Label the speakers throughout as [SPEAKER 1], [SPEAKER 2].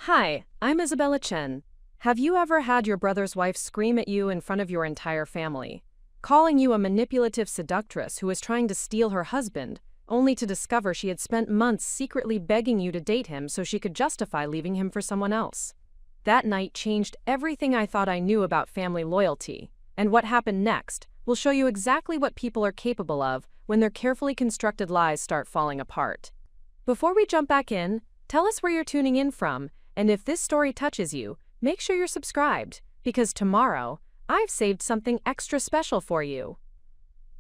[SPEAKER 1] Hi, I'm Isabella Chen. Have you ever had your brother's wife scream at you in front of your entire family, calling you a manipulative seductress who was trying to steal her husband, only to discover she had spent months secretly begging you to date him so she could justify leaving him for someone else? That night changed everything I thought I knew about family loyalty, and what happened next will show you exactly what people are capable of when their carefully constructed lies start falling apart. Before we jump back in, tell us where you're tuning in from, and if this story touches you, make sure you're subscribed, because tomorrow, I've saved something extra special for you.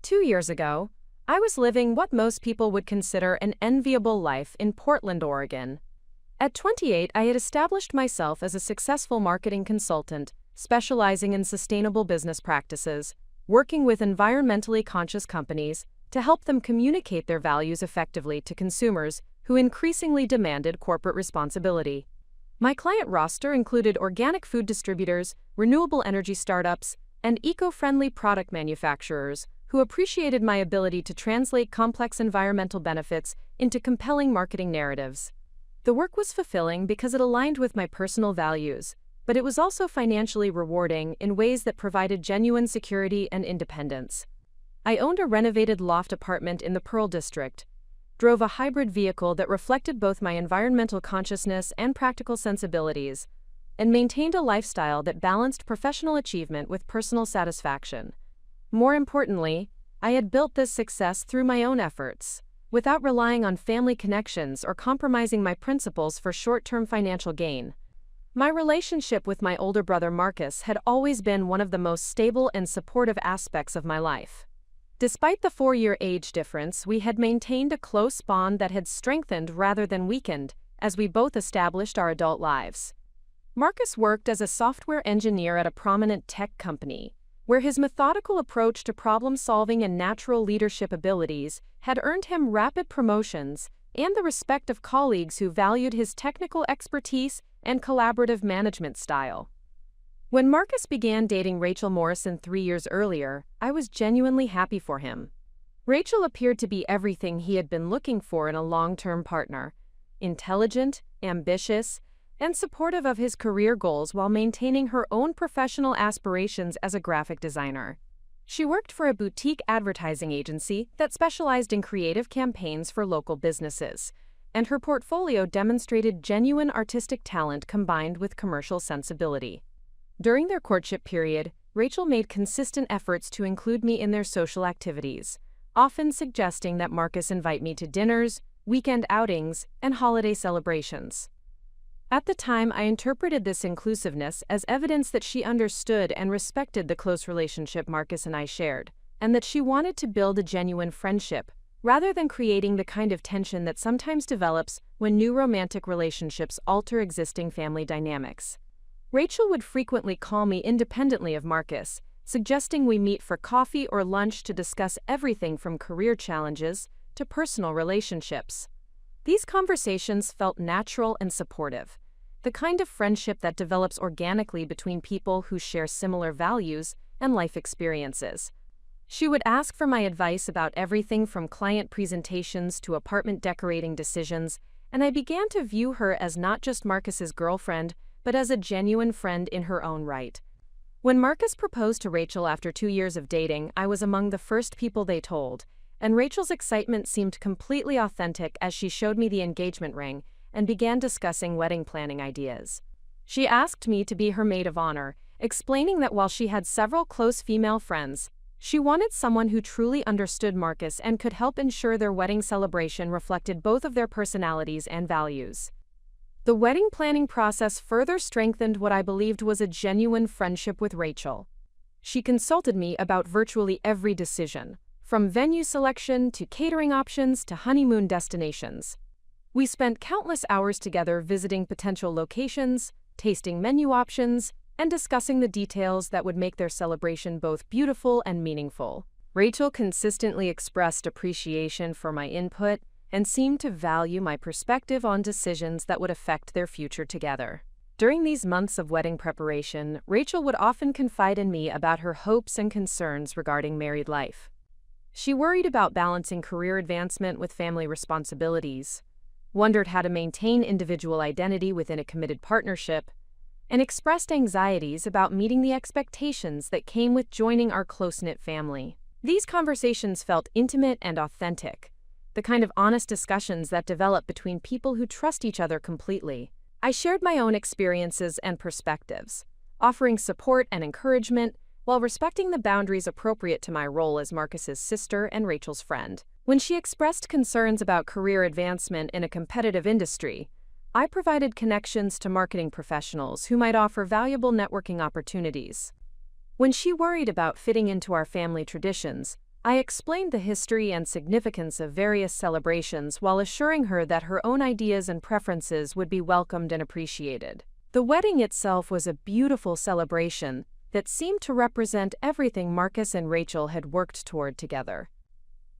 [SPEAKER 1] 2 years ago, I was living what most people would consider an enviable life in Portland, Oregon. At 28, I had established myself as a successful marketing consultant, specializing in sustainable business practices, working with environmentally conscious companies to help them communicate their values effectively to consumers who increasingly demanded corporate responsibility. My client roster included organic food distributors, renewable energy startups, and eco-friendly product manufacturers who appreciated my ability to translate complex environmental benefits into compelling marketing narratives. The work was fulfilling because it aligned with my personal values, but it was also financially rewarding in ways that provided genuine security and independence. I owned a renovated loft apartment in the Pearl District, drove a hybrid vehicle that reflected both my environmental consciousness and practical sensibilities, and maintained a lifestyle that balanced professional achievement with personal satisfaction. More importantly, I had built this success through my own efforts, without relying on family connections or compromising my principles for short-term financial gain. My relationship with my older brother Marcus had always been one of the most stable and supportive aspects of my life. Despite the 4-year age difference, we had maintained a close bond that had strengthened rather than weakened as we both established our adult lives. Marcus worked as a software engineer at a prominent tech company, where his methodical approach to problem-solving and natural leadership abilities had earned him rapid promotions and the respect of colleagues who valued his technical expertise and collaborative management style. When Marcus began dating Rachel Morrison 3 years earlier, I was genuinely happy for him. Rachel appeared to be everything he had been looking for in a long-term partner: intelligent, ambitious, and supportive of his career goals while maintaining her own professional aspirations as a graphic designer. She worked for a boutique advertising agency that specialized in creative campaigns for local businesses, and her portfolio demonstrated genuine artistic talent combined with commercial sensibility. During their courtship period, Rachel made consistent efforts to include me in their social activities, often suggesting that Marcus invite me to dinners, weekend outings, and holiday celebrations. At the time, I interpreted this inclusiveness as evidence that she understood and respected the close relationship Marcus and I shared, and that she wanted to build a genuine friendship, rather than creating the kind of tension that sometimes develops when new romantic relationships alter existing family dynamics. Rachel would frequently call me independently of Marcus, suggesting we meet for coffee or lunch to discuss everything from career challenges to personal relationships. These conversations felt natural and supportive, the kind of friendship that develops organically between people who share similar values and life experiences. She would ask for my advice about everything from client presentations to apartment decorating decisions, and I began to view her as not just Marcus's girlfriend, but as a genuine friend in her own right. When Marcus proposed to Rachel after 2 years of dating, I was among the first people they told, and Rachel's excitement seemed completely authentic as she showed me the engagement ring and began discussing wedding planning ideas. She asked me to be her maid of honor, explaining that while she had several close female friends, she wanted someone who truly understood Marcus and could help ensure their wedding celebration reflected both of their personalities and values. The wedding planning process further strengthened what I believed was a genuine friendship with Rachel. She consulted me about virtually every decision, from venue selection to catering options to honeymoon destinations. We spent countless hours together visiting potential locations, tasting menu options, and discussing the details that would make their celebration both beautiful and meaningful. Rachel consistently expressed appreciation for my input and seemed to value my perspective on decisions that would affect their future together. During these months of wedding preparation, Rachel would often confide in me about her hopes and concerns regarding married life. She worried about balancing career advancement with family responsibilities, wondered how to maintain individual identity within a committed partnership, and expressed anxieties about meeting the expectations that came with joining our close-knit family. These conversations felt intimate and authentic, the kind of honest discussions that develop between people who trust each other completely. I shared my own experiences and perspectives, offering support and encouragement while respecting the boundaries appropriate to my role as Marcus's sister and Rachel's friend. When she expressed concerns about career advancement in a competitive industry, I provided connections to marketing professionals who might offer valuable networking opportunities. When she worried about fitting into our family traditions, I explained the history and significance of various celebrations while assuring her that her own ideas and preferences would be welcomed and appreciated. The wedding itself was a beautiful celebration that seemed to represent everything Marcus and Rachel had worked toward together.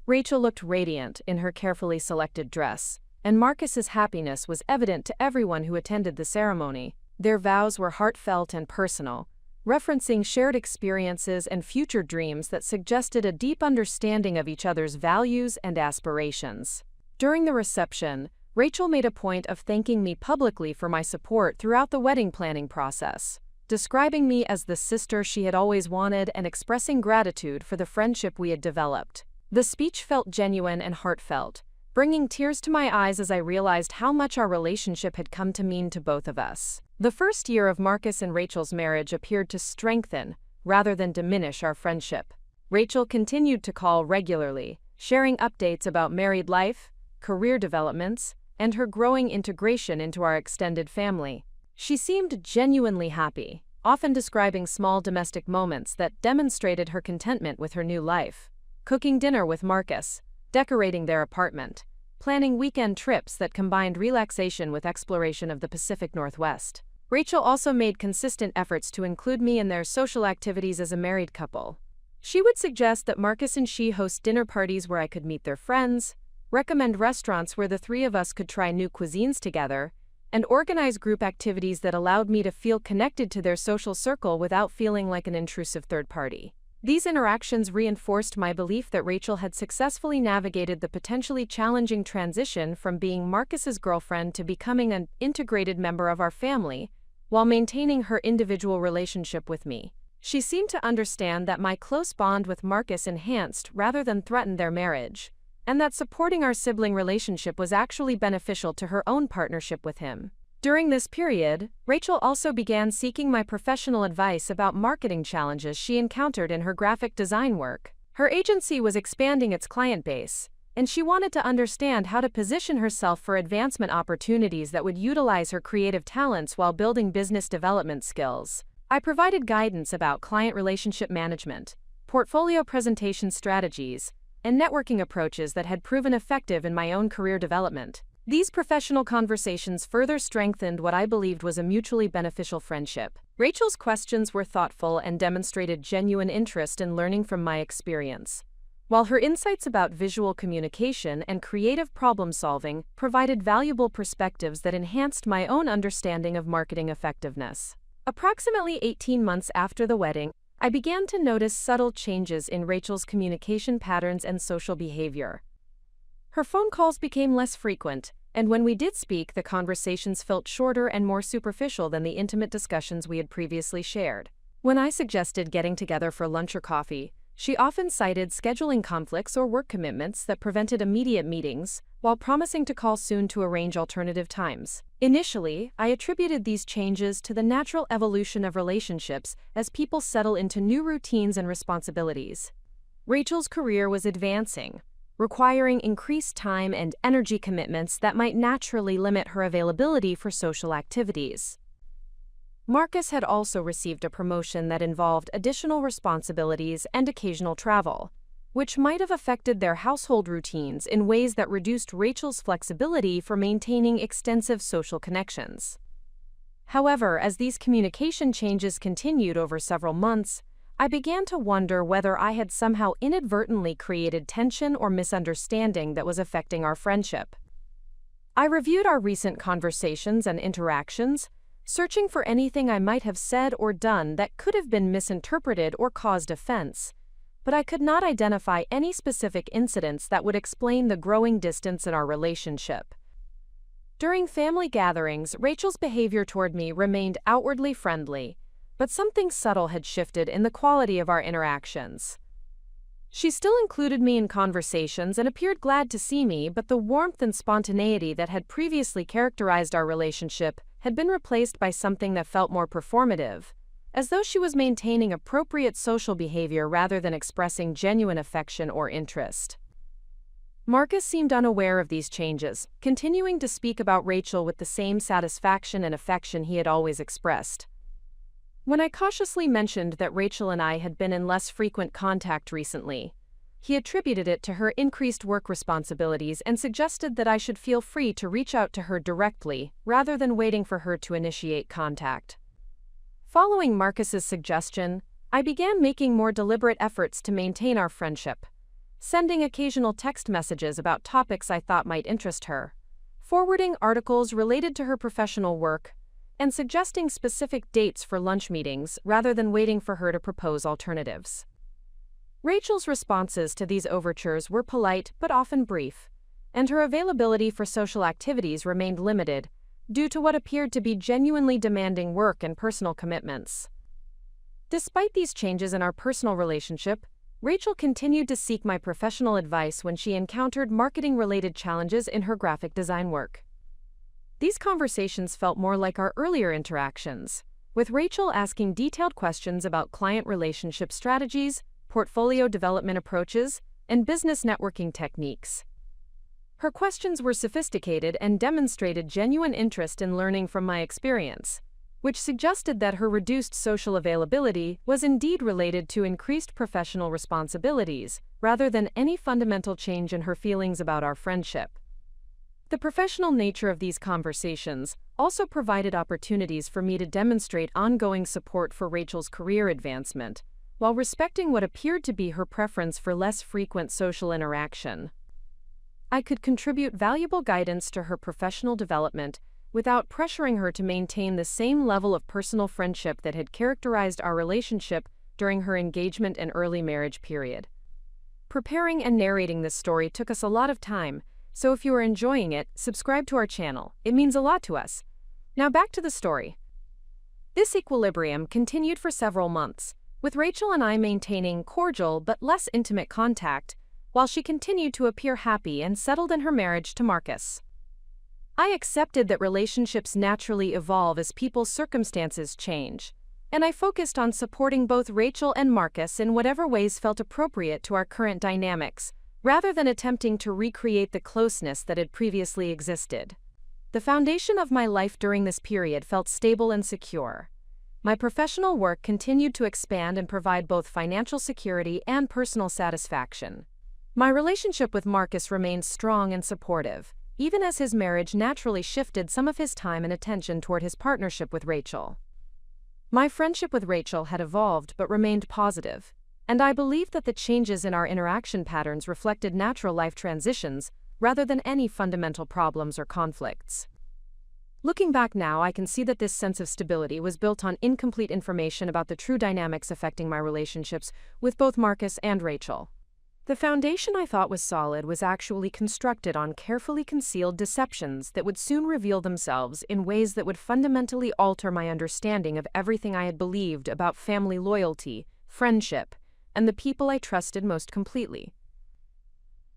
[SPEAKER 1] Rachel looked radiant in her carefully selected dress, and Marcus's happiness was evident to everyone who attended the ceremony. Their vows were heartfelt and personal, referencing shared experiences and future dreams that suggested a deep understanding of each other's values and aspirations. During the reception, Rachel made a point of thanking me publicly for my support throughout the wedding planning process, describing me as the sister she had always wanted and expressing gratitude for the friendship we had developed. The speech felt genuine and heartfelt, bringing tears to my eyes as I realized how much our relationship had come to mean to both of us. The first year of Marcus and Rachel's marriage appeared to strengthen, rather than diminish, our friendship. Rachel continued to call regularly, sharing updates about married life, career developments, and her growing integration into our extended family. She seemed genuinely happy, often describing small domestic moments that demonstrated her contentment with her new life. Cooking dinner with Marcus, decorating their apartment, planning weekend trips that combined relaxation with exploration of the Pacific Northwest. Rachel also made consistent efforts to include me in their social activities as a married couple. She would suggest that Marcus and she host dinner parties where I could meet their friends, recommend restaurants where the three of us could try new cuisines together, and organize group activities that allowed me to feel connected to their social circle without feeling like an intrusive third party. These interactions reinforced my belief that Rachel had successfully navigated the potentially challenging transition from being Marcus's girlfriend to becoming an integrated member of our family, while maintaining her individual relationship with me. She seemed to understand that my close bond with Marcus enhanced rather than threatened their marriage, and that supporting our sibling relationship was actually beneficial to her own partnership with him. During this period, Rachel also began seeking my professional advice about marketing challenges she encountered in her graphic design work. Her agency was expanding its client base, and she wanted to understand how to position herself for advancement opportunities that would utilize her creative talents while building business development skills. I provided guidance about client relationship management, portfolio presentation strategies, and networking approaches that had proven effective in my own career development. These professional conversations further strengthened what I believed was a mutually beneficial friendship. Rachel's questions were thoughtful and demonstrated genuine interest in learning from my experience, while her insights about visual communication and creative problem-solving provided valuable perspectives that enhanced my own understanding of marketing effectiveness. Approximately 18 months after the wedding, I began to notice subtle changes in Rachel's communication patterns and social behavior. Her phone calls became less frequent, and when we did speak, the conversations felt shorter and more superficial than the intimate discussions we had previously shared. When I suggested getting together for lunch or coffee, she often cited scheduling conflicts or work commitments that prevented immediate meetings, while promising to call soon to arrange alternative times. Initially, I attributed these changes to the natural evolution of relationships as people settle into new routines and responsibilities. Rachel's career was advancing, requiring increased time and energy commitments that might naturally limit her availability for social activities. Marcus had also received a promotion that involved additional responsibilities and occasional travel, which might have affected their household routines in ways that reduced Rachel's flexibility for maintaining extensive social connections. However, as these communication changes continued over several months, I began to wonder whether I had somehow inadvertently created tension or misunderstanding that was affecting our friendship. I reviewed our recent conversations and interactions, searching for anything I might have said or done that could have been misinterpreted or caused offense, but I could not identify any specific incidents that would explain the growing distance in our relationship. During family gatherings, Rachel's behavior toward me remained outwardly friendly, but something subtle had shifted in the quality of our interactions. She still included me in conversations and appeared glad to see me, but the warmth and spontaneity that had previously characterized our relationship had been replaced by something that felt more performative, as though she was maintaining appropriate social behavior rather than expressing genuine affection or interest. Marcus seemed unaware of these changes, continuing to speak about Rachel with the same satisfaction and affection he had always expressed. When I cautiously mentioned that Rachel and I had been in less frequent contact recently, he attributed it to her increased work responsibilities and suggested that I should feel free to reach out to her directly rather than waiting for her to initiate contact. Following Marcus's suggestion, I began making more deliberate efforts to maintain our friendship, sending occasional text messages about topics I thought might interest her, forwarding articles related to her professional work, and suggesting specific dates for lunch meetings rather than waiting for her to propose alternatives. Rachel's responses to these overtures were polite but often brief, and her availability for social activities remained limited due to what appeared to be genuinely demanding work and personal commitments. Despite these changes in our personal relationship, Rachel continued to seek my professional advice when she encountered marketing-related challenges in her graphic design work. These conversations felt more like our earlier interactions, with Rachel asking detailed questions about client relationship strategies, portfolio development approaches, and business networking techniques. Her questions were sophisticated and demonstrated genuine interest in learning from my experience, which suggested that her reduced social availability was indeed related to increased professional responsibilities, rather than any fundamental change in her feelings about our friendship. The professional nature of these conversations also provided opportunities for me to demonstrate ongoing support for Rachel's career advancement, while respecting what appeared to be her preference for less frequent social interaction. I could contribute valuable guidance to her professional development without pressuring her to maintain the same level of personal friendship that had characterized our relationship during her engagement and early marriage period. Preparing and narrating this story took us a lot of time, so if you are enjoying it, subscribe to our channel. It means a lot to us. Now back to the story. This equilibrium continued for several months, with Rachel and I maintaining cordial but less intimate contact, while she continued to appear happy and settled in her marriage to Marcus. I accepted that relationships naturally evolve as people's circumstances change, and I focused on supporting both Rachel and Marcus in whatever ways felt appropriate to our current dynamics, rather than attempting to recreate the closeness that had previously existed. The foundation of my life during this period felt stable and secure. My professional work continued to expand and provide both financial security and personal satisfaction. My relationship with Marcus remained strong and supportive, even as his marriage naturally shifted some of his time and attention toward his partnership with Rachel. My friendship with Rachel had evolved but remained positive, and I believed that the changes in our interaction patterns reflected natural life transitions rather than any fundamental problems or conflicts. Looking back now, I can see that this sense of stability was built on incomplete information about the true dynamics affecting my relationships with both Marcus and Rachel. The foundation I thought was solid was actually constructed on carefully concealed deceptions that would soon reveal themselves in ways that would fundamentally alter my understanding of everything I had believed about family loyalty, friendship, and the people I trusted most completely.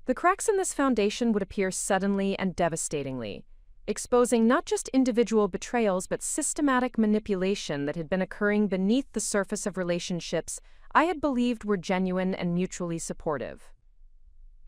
[SPEAKER 1] The cracks in this foundation would appear suddenly and devastatingly, exposing not just individual betrayals but systematic manipulation that had been occurring beneath the surface of relationships I had believed were genuine and mutually supportive.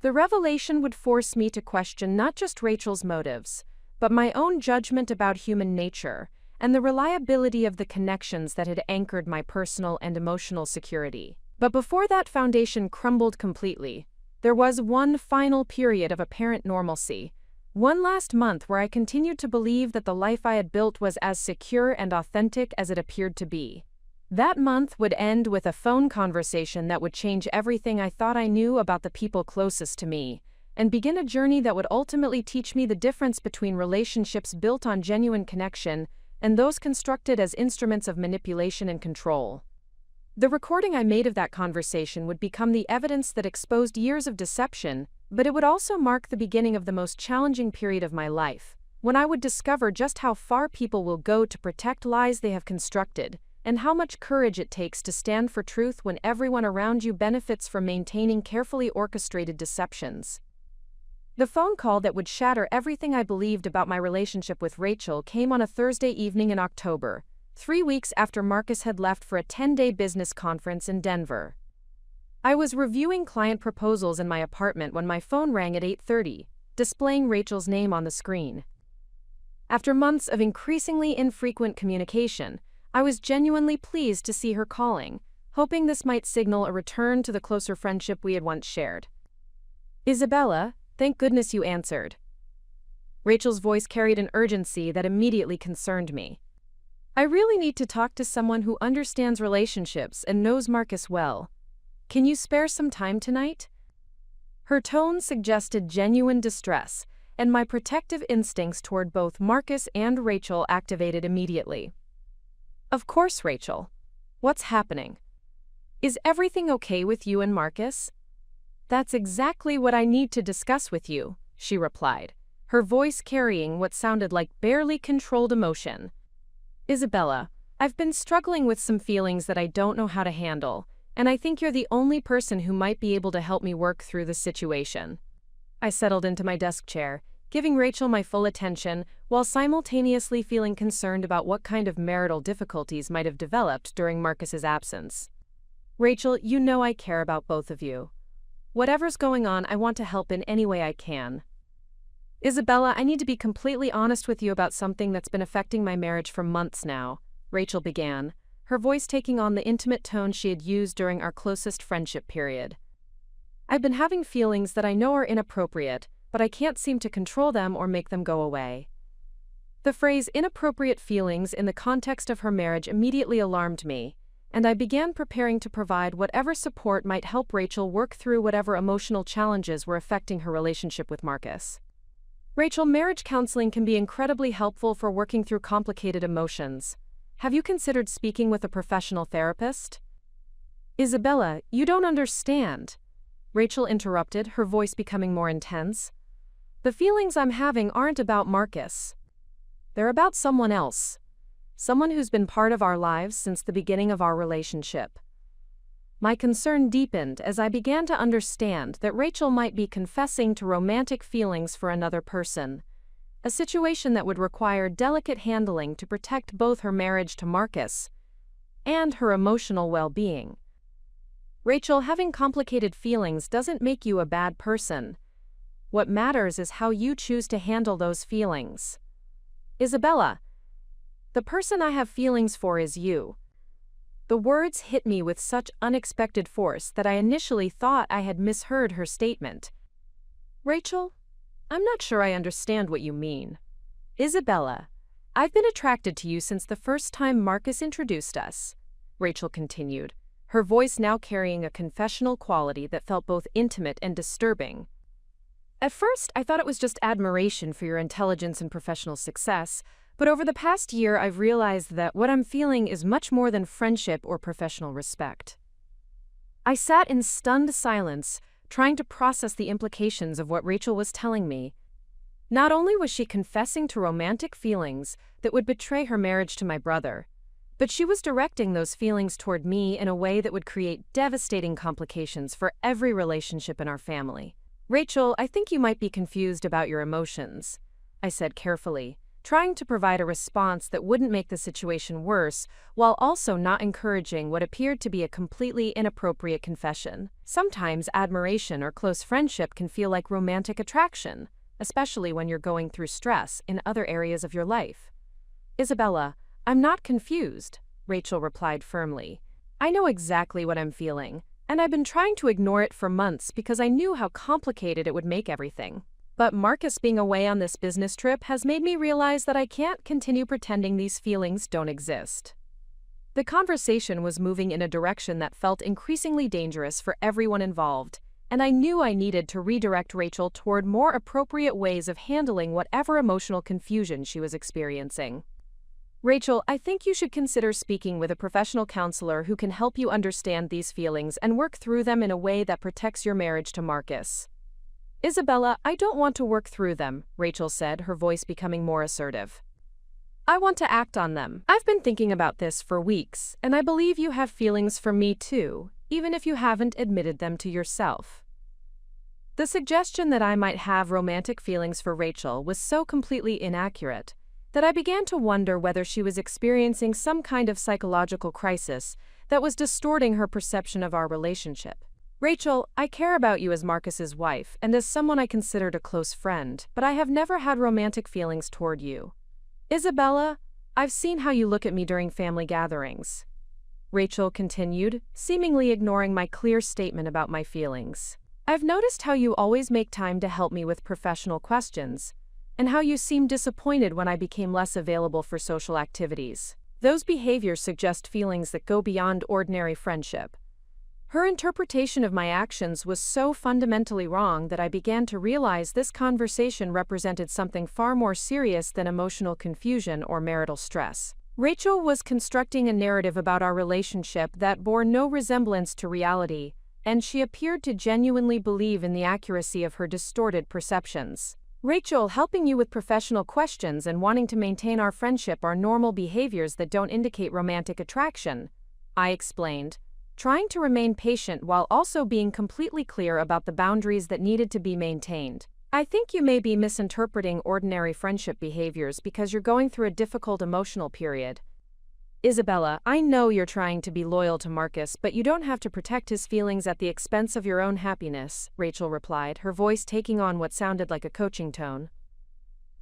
[SPEAKER 1] The revelation would force me to question not just Rachel's motives, but my own judgment about human nature and the reliability of the connections that had anchored my personal and emotional security. But before that foundation crumbled completely, there was one final period of apparent normalcy, one last month where I continued to believe that the life I had built was as secure and authentic as it appeared to be. That month would end with a phone conversation that would change everything I thought I knew about the people closest to me, and begin a journey that would ultimately teach me the difference between relationships built on genuine connection and those constructed as instruments of manipulation and control. The recording I made of that conversation would become the evidence that exposed years of deception, but it would also mark the beginning of the most challenging period of my life, when I would discover just how far people will go to protect lies they have constructed, and how much courage it takes to stand for truth when everyone around you benefits from maintaining carefully orchestrated deceptions. The phone call that would shatter everything I believed about my relationship with Rachel came on a Thursday evening in October, 3 weeks after Marcus had left for a 10-day business conference in Denver. I was reviewing client proposals in my apartment when my phone rang at 8:30, displaying Rachel's name on the screen. After months of increasingly infrequent communication, I was genuinely pleased to see her calling, hoping this might signal a return to the closer friendship we had once shared. "Isabella, thank goodness you answered." Rachel's voice carried an urgency that immediately concerned me. "I really need to talk to someone who understands relationships and knows Marcus well. Can you spare some time tonight?" Her tone suggested genuine distress, and my protective instincts toward both Marcus and Rachel activated immediately. "Of course, Rachel. What's happening? Is everything okay with you and Marcus?" "That's exactly what I need to discuss with you," she replied, her voice carrying what sounded like barely controlled emotion. "Isabella, I've been struggling with some feelings that I don't know how to handle, and I think you're the only person who might be able to help me work through the situation." I settled into my desk chair, giving Rachel my full attention while simultaneously feeling concerned about what kind of marital difficulties might have developed during Marcus's absence. "Rachel, you know I care about both of you. Whatever's going on, I want to help in any way I can. Isabella, I need to be completely honest with you about something that's been affecting my marriage for months now," Rachel began, her voice taking on the intimate tone she had used during our closest friendship period. "I've been having feelings that I know are inappropriate, but I can't seem to control them or make them go away." The phrase "inappropriate feelings" in the context of her marriage immediately alarmed me, and I began preparing to provide whatever support might help Rachel work through whatever emotional challenges were affecting her relationship with Marcus. "Rachel, marriage counseling can be incredibly helpful for working through complicated emotions. Have you considered speaking with a professional therapist?" "Isabella, you don't understand," Rachel interrupted, her voice becoming more intense. "The feelings I'm having aren't about Marcus. They're about someone else. Someone who's been part of our lives since the beginning of our relationship." My concern deepened as I began to understand that Rachel might be confessing to romantic feelings for another person, a situation that would require delicate handling to protect both her marriage to Marcus and her emotional well-being. "Rachel, having complicated feelings doesn't make you a bad person. What matters is how you choose to handle those feelings. Isabella, the person I have feelings for is you." The words hit me with such unexpected force that I initially thought I had misheard her statement. "Rachel, I'm not sure I understand what you mean." "Isabella, I've been attracted to you since the first time Marcus introduced us," Rachel continued, her voice now carrying a confessional quality that felt both intimate and disturbing. "At first, I thought it was just admiration for your intelligence and professional success, but over the past year I've realized that what I'm feeling is much more than friendship or professional respect." I sat in stunned silence, trying to process the implications of what Rachel was telling me. Not only was she confessing to romantic feelings that would betray her marriage to my brother, but she was directing those feelings toward me in a way that would create devastating complications for every relationship in our family. "Rachel, I think you might be confused about your emotions," I said carefully, trying to provide a response that wouldn't make the situation worse, while also not encouraging what appeared to be a completely inappropriate confession. "Sometimes admiration or close friendship can feel like romantic attraction, especially when you're going through stress in other areas of your life." "Isabella, I'm not confused," Rachel replied firmly. "I know exactly what I'm feeling, and I've been trying to ignore it for months because I knew how complicated it would make everything. But Marcus being away on this business trip has made me realize that I can't continue pretending these feelings don't exist." The conversation was moving in a direction that felt increasingly dangerous for everyone involved, and I knew I needed to redirect Rachel toward more appropriate ways of handling whatever emotional confusion she was experiencing. "Rachel, I think you should consider speaking with a professional counselor who can help you understand these feelings and work through them in a way that protects your marriage to Marcus." Isabella, I don't want to work through them, Rachel said, her voice becoming more assertive. I want to act on them. I've been thinking about this for weeks, and I believe you have feelings for me too, even if you haven't admitted them to yourself. The suggestion that I might have romantic feelings for Rachel was so completely inaccurate that I began to wonder whether she was experiencing some kind of psychological crisis that was distorting her perception of our relationship. Rachel, I care about you as Marcus's wife and as someone I considered a close friend, but I have never had romantic feelings toward you. Isabella, I've seen how you look at me during family gatherings. Rachel continued, seemingly ignoring my clear statement about my feelings. I've noticed how you always make time to help me with professional questions, and how you seem disappointed when I became less available for social activities. Those behaviors suggest feelings that go beyond ordinary friendship. Her interpretation of my actions was so fundamentally wrong that I began to realize this conversation represented something far more serious than emotional confusion or marital stress. Rachel was constructing a narrative about our relationship that bore no resemblance to reality, and she appeared to genuinely believe in the accuracy of her distorted perceptions. Rachel, helping you with professional questions and wanting to maintain our friendship are normal behaviors that don't indicate romantic attraction, I explained, trying to remain patient while also being completely clear about the boundaries that needed to be maintained. I think you may be misinterpreting ordinary friendship behaviors because you're going through a difficult emotional period. Isabella, I know you're trying to be loyal to Marcus, but you don't have to protect his feelings at the expense of your own happiness, Rachel replied, her voice taking on what sounded like a coaching tone.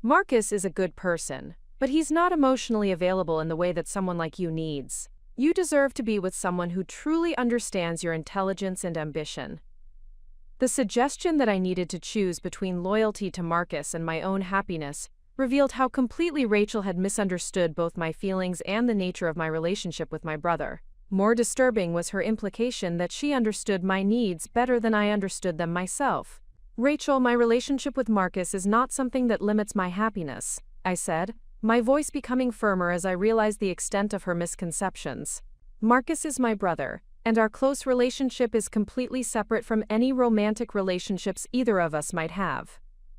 [SPEAKER 1] Marcus is a good person, but he's not emotionally available in the way that someone like you needs. You deserve to be with someone who truly understands your intelligence and ambition. The suggestion that I needed to choose between loyalty to Marcus and my own happiness revealed how completely Rachel had misunderstood both my feelings and the nature of my relationship with my brother. More disturbing was her implication that she understood my needs better than I understood them myself. Rachel, my relationship with Marcus is not something that limits my happiness, I said, my voice becoming firmer as I realized the extent of her misconceptions. Marcus is my brother, and our close relationship is completely separate from any romantic relationships either of us might have.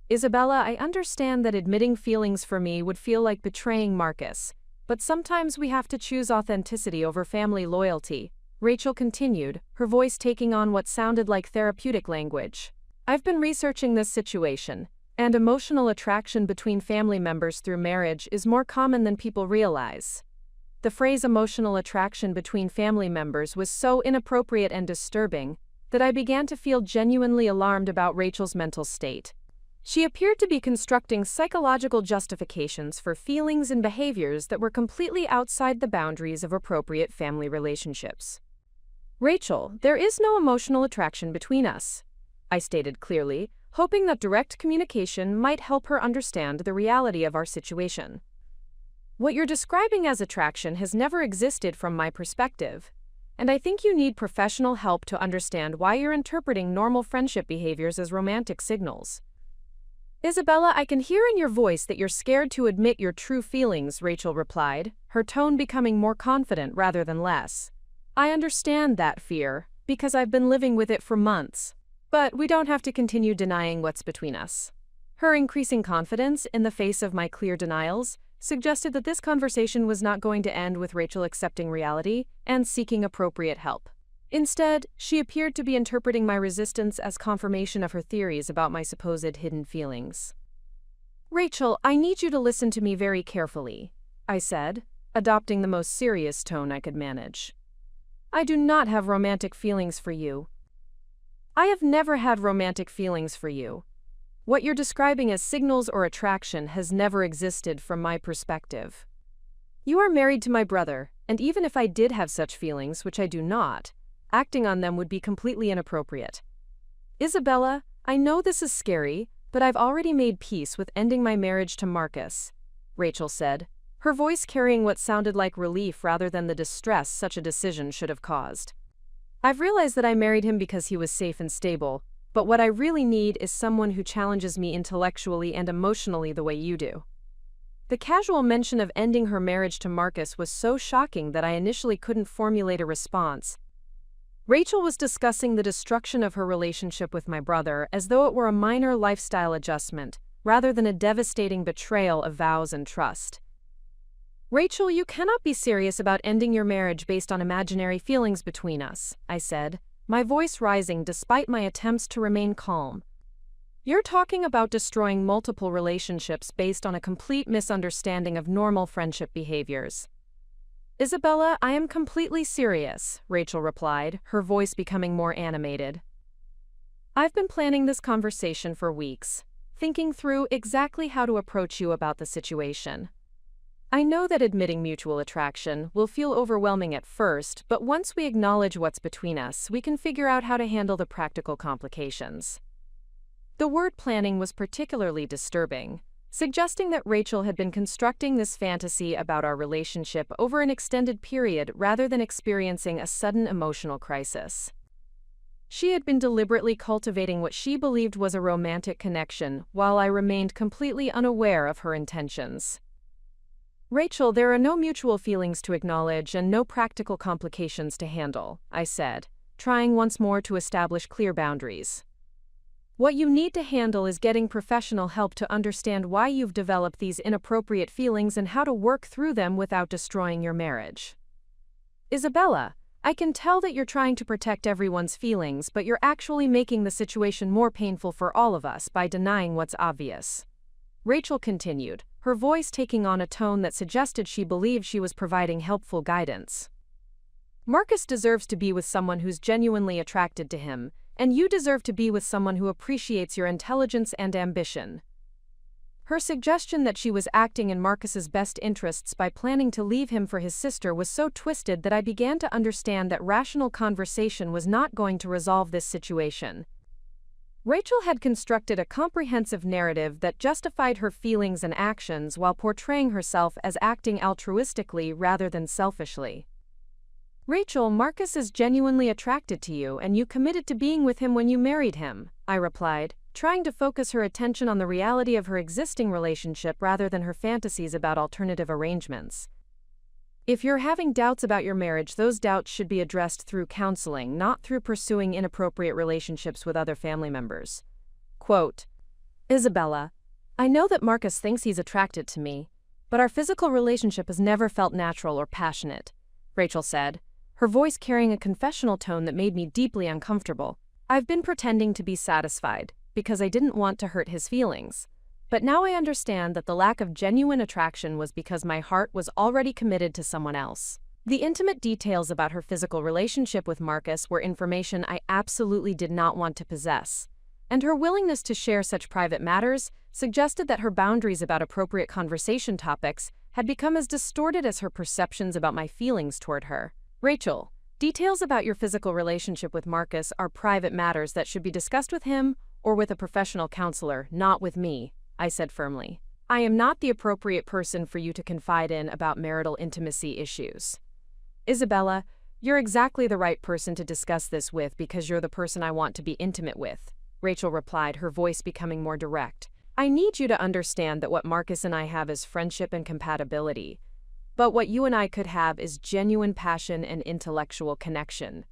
[SPEAKER 1] Isabella, I understand that admitting feelings for me would feel like betraying Marcus, but sometimes we have to choose authenticity over family loyalty, Rachel continued, her voice taking on what sounded like therapeutic language. I've been researching this situation, and emotional attraction between family members through marriage is more common than people realize. The phrase emotional attraction between family members was so inappropriate and disturbing that I began to feel genuinely alarmed about Rachel's mental state. She appeared to be constructing psychological justifications for feelings and behaviors that were completely outside the boundaries of appropriate family relationships. Rachel, there is no emotional attraction between us, I stated clearly, hoping that direct communication might help her understand the reality of our situation. What you're describing as attraction has never existed from my perspective, and I think you need professional help to understand why you're interpreting normal friendship behaviors as romantic signals. Isabella, I can hear in your voice that you're scared to admit your true feelings, Rachel replied, her tone becoming more confident rather than less. I understand that fear, because I've been living with it for months. But we don't have to continue denying what's between us. Her increasing confidence in the face of my clear denials suggested that this conversation was not going to end with Rachel accepting reality and seeking appropriate help. Instead, she appeared to be interpreting my resistance as confirmation of her theories about my supposed hidden feelings. Rachel, I need you to listen to me very carefully, I said, adopting the most serious tone I could manage. I do not have romantic feelings for you. I have never had romantic feelings for you. What you're describing as signals or attraction has never existed from my perspective. You are married to my brother, and even if I did have such feelings, which I do not, acting on them would be completely inappropriate. Isabella, I know this is scary, but I've already made peace with ending my marriage to Marcus, Rachel said, her voice carrying what sounded like relief rather than the distress such a decision should have caused. I've realized that I married him because he was safe and stable, but what I really need is someone who challenges me intellectually and emotionally the way you do. The casual mention of ending her marriage to Marcus was so shocking that I initially couldn't formulate a response. Rachel was discussing the destruction of her relationship with my brother as though it were a minor lifestyle adjustment, rather than a devastating betrayal of vows and trust. Rachel, you cannot be serious about ending your marriage based on imaginary feelings between us, I said, my voice rising despite my attempts to remain calm. You're talking about destroying multiple relationships based on a complete misunderstanding of normal friendship behaviors. Isabella, I am completely serious, Rachel replied, her voice becoming more animated. I've been planning this conversation for weeks, thinking through exactly how to approach you about the situation. I know that admitting mutual attraction will feel overwhelming at first, but once we acknowledge what's between us, we can figure out how to handle the practical complications. The word planning was particularly disturbing, suggesting that Rachel had been constructing this fantasy about our relationship over an extended period rather than experiencing a sudden emotional crisis. She had been deliberately cultivating what she believed was a romantic connection, while I remained completely unaware of her intentions. Rachel, there are no mutual feelings to acknowledge and no practical complications to handle, I said, trying once more to establish clear boundaries. What you need to handle is getting professional help to understand why you've developed these inappropriate feelings and how to work through them without destroying your marriage. Isabella, I can tell that you're trying to protect everyone's feelings, but you're actually making the situation more painful for all of us by denying what's obvious. Rachel continued, her voice taking on a tone that suggested she believed she was providing helpful guidance. Marcus deserves to be with someone who's genuinely attracted to him, and you deserve to be with someone who appreciates your intelligence and ambition. Her suggestion that she was acting in Marcus's best interests by planning to leave him for his sister was so twisted that I began to understand that rational conversation was not going to resolve this situation. Rachel had constructed a comprehensive narrative that justified her feelings and actions while portraying herself as acting altruistically rather than selfishly. Rachel, Marcus is genuinely attracted to you and you committed to being with him when you married him, I replied, trying to focus her attention on the reality of her existing relationship rather than her fantasies about alternative arrangements. If you're having doubts about your marriage, those doubts should be addressed through counseling, not through pursuing inappropriate relationships with other family members. Quote, Isabella, I know that Marcus thinks he's attracted to me, but our physical relationship has never felt natural or passionate, Rachel said, her voice carrying a confessional tone that made me deeply uncomfortable. I've been pretending to be satisfied, because I didn't want to hurt his feelings. But now I understand that the lack of genuine attraction was because my heart was already committed to someone else. The intimate details about her physical relationship with Marcus were information I absolutely did not want to possess, and her willingness to share such private matters suggested that her boundaries about appropriate conversation topics had become as distorted as her perceptions about my feelings toward her. Rachel, details about your physical relationship with Marcus are private matters that should be discussed with him or with a professional counselor, not with me, I said firmly. I am not the appropriate person for you to confide in about marital intimacy issues. Isabella, you're exactly the right person to discuss this with because you're the person I want to be intimate with, Rachel replied, her voice becoming more direct. I need you to understand that what Marcus and I have is friendship and compatibility, but what you and I could have is genuine passion and intellectual connection.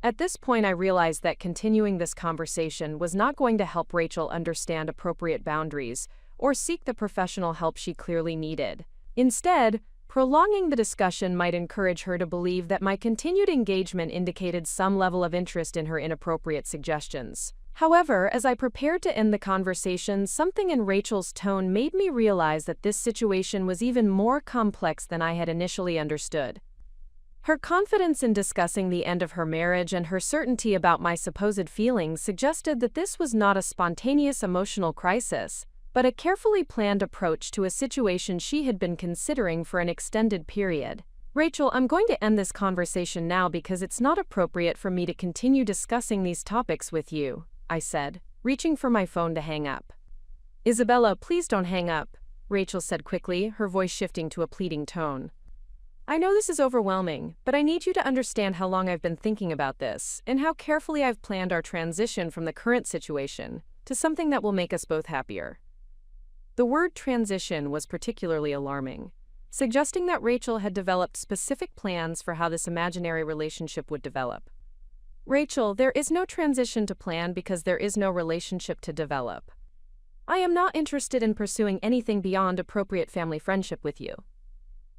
[SPEAKER 1] At this point, I realized that continuing this conversation was not going to help Rachel understand appropriate boundaries or seek the professional help she clearly needed. Instead, prolonging the discussion might encourage her to believe that my continued engagement indicated some level of interest in her inappropriate suggestions. However, as I prepared to end the conversation, something in Rachel's tone made me realize that this situation was even more complex than I had initially understood. Her confidence in discussing the end of her marriage and her certainty about my supposed feelings suggested that this was not a spontaneous emotional crisis, but a carefully planned approach to a situation she had been considering for an extended period. Rachel, I'm going to end this conversation now because it's not appropriate for me to continue discussing these topics with you, I said, reaching for my phone to hang up. Isabella, please don't hang up, Rachel said quickly, her voice shifting to a pleading tone. I know this is overwhelming, but I need you to understand how long I've been thinking about this and how carefully I've planned our transition from the current situation to something that will make us both happier. The word transition was particularly alarming, suggesting that Rachel had developed specific plans for how this imaginary relationship would develop. Rachel, there is no transition to plan because there is no relationship to develop. I am not interested in pursuing anything beyond appropriate family friendship with you.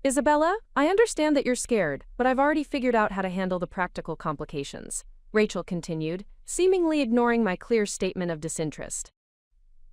[SPEAKER 1] Isabella, I understand that you're scared, but I've already figured out how to handle the practical complications, Rachel continued, seemingly ignoring my clear statement of disinterest.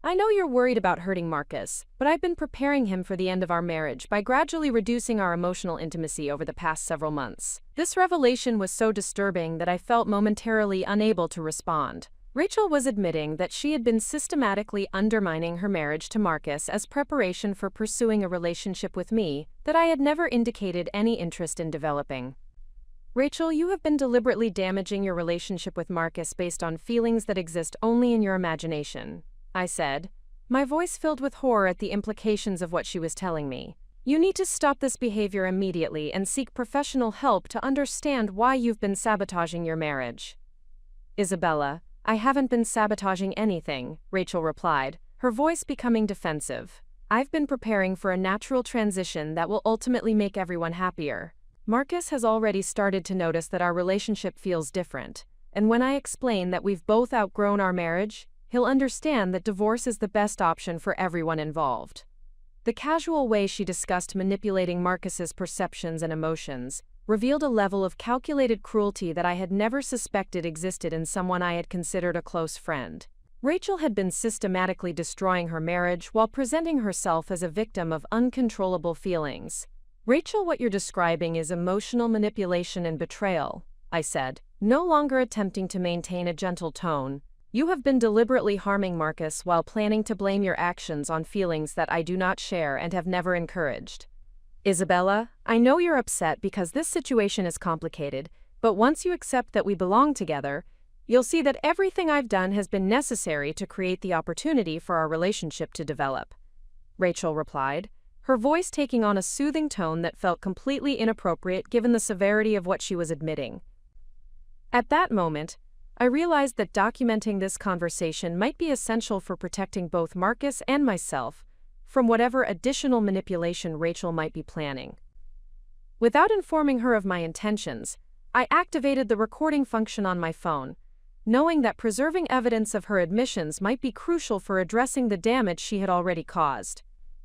[SPEAKER 1] I know you're worried about hurting Marcus, but I've been preparing him for the end of our marriage by gradually reducing our emotional intimacy over the past several months. This revelation was so disturbing that I felt momentarily unable to respond. Rachel was admitting that she had been systematically undermining her marriage to Marcus as preparation for pursuing a relationship with me that I had never indicated any interest in developing. Rachel, you have been deliberately damaging your relationship with Marcus based on feelings that exist only in your imagination, I said, my voice filled with horror at the implications of what she was telling me. You need to stop this behavior immediately and seek professional help to understand why you've been sabotaging your marriage. Isabella, I haven't been sabotaging anything, Rachel replied, her voice becoming defensive. I've been preparing for a natural transition that will ultimately make everyone happier. Marcus has already started to notice that our relationship feels different, and when I explain that we've both outgrown our marriage, he'll understand that divorce is the best option for everyone involved. The casual way she discussed manipulating Marcus's perceptions and emotions revealed a level of calculated cruelty that I had never suspected existed in someone I had considered a close friend. Rachel had been systematically destroying her marriage while presenting herself as a victim of uncontrollable feelings. Rachel, what you're describing is emotional manipulation and betrayal, I said, no longer attempting to maintain a gentle tone. You have been deliberately harming Marcus while planning to blame your actions on feelings that I do not share and have never encouraged. Isabella, I know you're upset because this situation is complicated, but once you accept that we belong together, you'll see that everything I've done has been necessary to create the opportunity for our relationship to develop. Rachel replied, her voice taking on a soothing tone that felt completely inappropriate given the severity of what she was admitting. At that moment, I realized that documenting this conversation might be essential for protecting both Marcus and myself from whatever additional manipulation Rachel might be planning. Without informing her of my intentions, I activated the recording function on my phone, knowing that preserving evidence of her admissions might be crucial for addressing the damage she had already caused.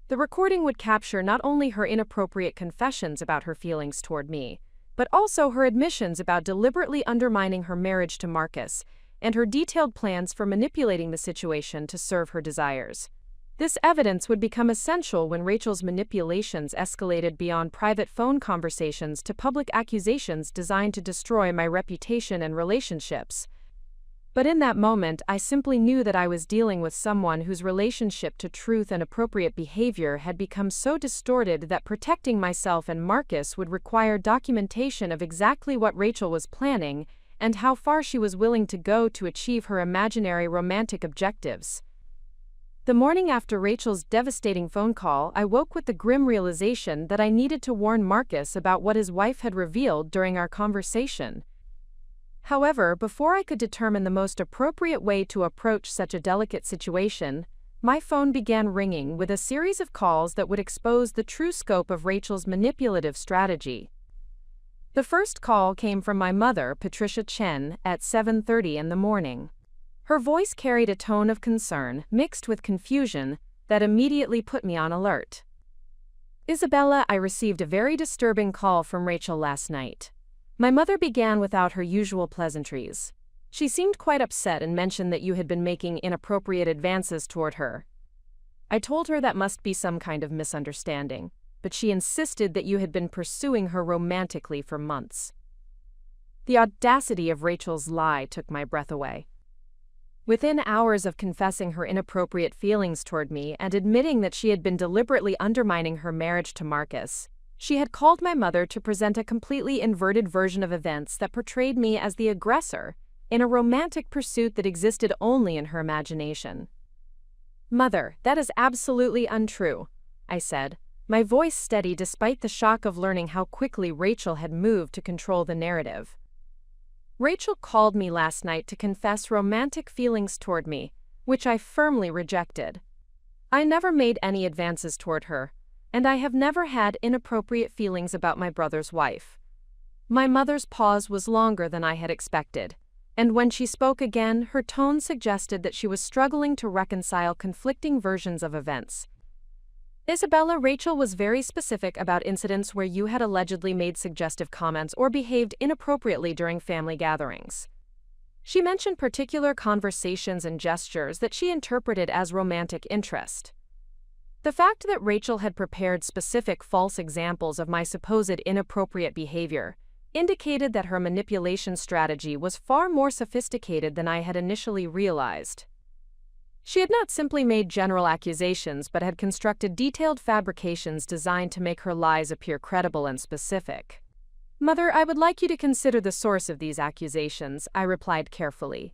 [SPEAKER 1] The recording would capture not only her inappropriate confessions about her feelings toward me, but also her admissions about deliberately undermining her marriage to Marcus and her detailed plans for manipulating the situation to serve her desires. This evidence would become essential when Rachel's manipulations escalated beyond private phone conversations to public accusations designed to destroy my reputation and relationships. But in that moment, I simply knew that I was dealing with someone whose relationship to truth and appropriate behavior had become so distorted that protecting myself and Marcus would require documentation of exactly what Rachel was planning and how far she was willing to go to achieve her imaginary romantic objectives. The morning after Rachel's devastating phone call, I woke with the grim realization that I needed to warn Marcus about what his wife had revealed during our conversation. However, before I could determine the most appropriate way to approach such a delicate situation, my phone began ringing with a series of calls that would expose the true scope of Rachel's manipulative strategy. The first call came from my mother, Patricia Chen, at 7:30 in the morning. Her voice carried a tone of concern, mixed with confusion, that immediately put me on alert. Isabella, I received a very disturbing call from Rachel last night. My mother began without her usual pleasantries. She seemed quite upset and mentioned that you had been making inappropriate advances toward her. I told her that must be some kind of misunderstanding, but she insisted that you had been pursuing her romantically for months. The audacity of Rachel's lie took my breath away. Within hours of confessing her inappropriate feelings toward me and admitting that she had been deliberately undermining her marriage to Marcus, she had called my mother to present a completely inverted version of events that portrayed me as the aggressor in a romantic pursuit that existed only in her imagination. Mother, that is absolutely untrue, I said, my voice steady despite the shock of learning how quickly Rachel had moved to control the narrative. Rachel called me last night to confess romantic feelings toward me, which I firmly rejected. I never made any advances toward her, and I have never had inappropriate feelings about my brother's wife. My mother's pause was longer than I had expected. And when she spoke again, her tone suggested that she was struggling to reconcile conflicting versions of events. Isabella, Rachel was very specific about incidents where you had allegedly made suggestive comments or behaved inappropriately during family gatherings. She mentioned particular conversations and gestures that she interpreted as romantic interest. The fact that Rachel had prepared specific false examples of my supposed inappropriate behavior indicated that her manipulation strategy was far more sophisticated than I had initially realized. She had not simply made general accusations but had constructed detailed fabrications designed to make her lies appear credible and specific. "Mother, I would like you to consider the source of these accusations," I replied carefully.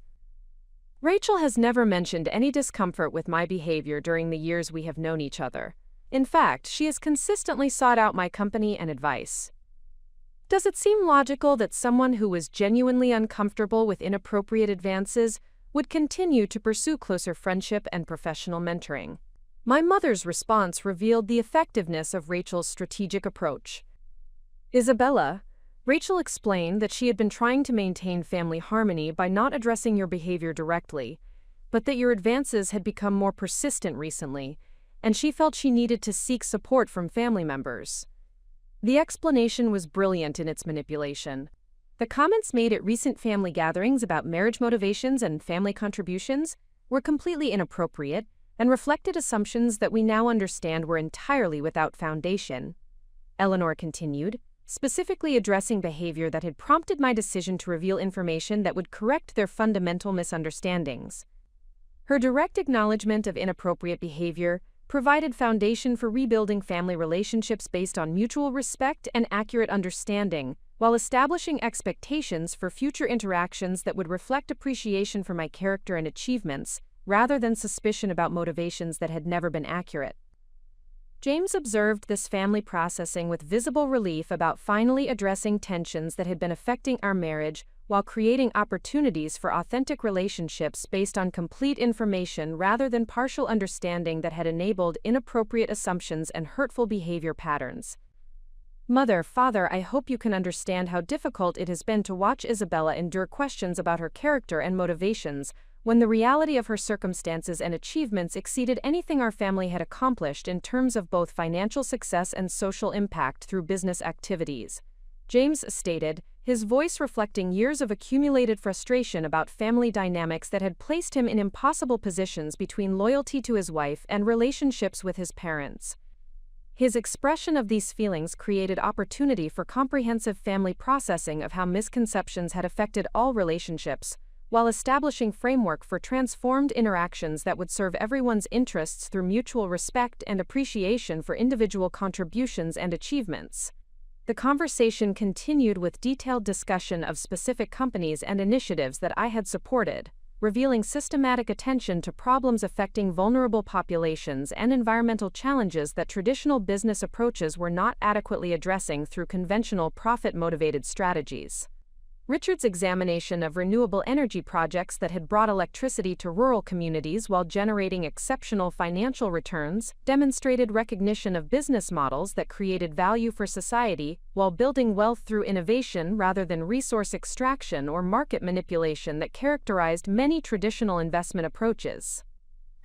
[SPEAKER 1] "Rachel has never mentioned any discomfort with my behavior during the years we have known each other. In fact, she has consistently sought out my company and advice. Does it seem logical that someone who was genuinely uncomfortable with inappropriate advances would continue to pursue closer friendship and professional mentoring?" My mother's response revealed the effectiveness of Rachel's strategic approach. "Isabella, Rachel explained that she had been trying to maintain family harmony by not addressing your behavior directly, but that your advances had become more persistent recently, and she felt she needed to seek support from family members." The explanation was brilliant in its manipulation. The comments made at recent family gatherings about marriage motivations and family contributions were completely inappropriate and reflected assumptions that we now understand were entirely without foundation. Eleanor continued, specifically addressing behavior that had prompted my decision to reveal information that would correct their fundamental misunderstandings. Her direct acknowledgement of inappropriate behavior provided foundation for rebuilding family relationships based on mutual respect and accurate understanding, while establishing expectations for future interactions that would reflect appreciation for my character and achievements, rather than suspicion about motivations that had never been accurate. James observed this family processing with visible relief about finally addressing tensions that had been affecting our marriage while creating opportunities for authentic relationships based on complete information rather than partial understanding that had enabled inappropriate assumptions and hurtful behavior patterns. "Mother, Father, I hope you can understand how difficult it has been to watch Isabella endure questions about her character and motivations when the reality of her circumstances and achievements exceeded anything our family had accomplished in terms of both financial success and social impact through business activities," James stated, his voice reflecting years of accumulated frustration about family dynamics that had placed him in impossible positions between loyalty to his wife and relationships with his parents. His expression of these feelings created opportunity for comprehensive family processing of how misconceptions had affected all relationships, while establishing framework for transformed interactions that would serve everyone's interests through mutual respect and appreciation for individual contributions and achievements. The conversation continued with detailed discussion of specific companies and initiatives that I had supported, revealing systematic attention to problems affecting vulnerable populations and environmental challenges that traditional business approaches were not adequately addressing through conventional profit-motivated strategies. Richard's examination of renewable energy projects that had brought electricity to rural communities while generating exceptional financial returns demonstrated recognition of business models that created value for society while building wealth through innovation rather than resource extraction or market manipulation that characterized many traditional investment approaches.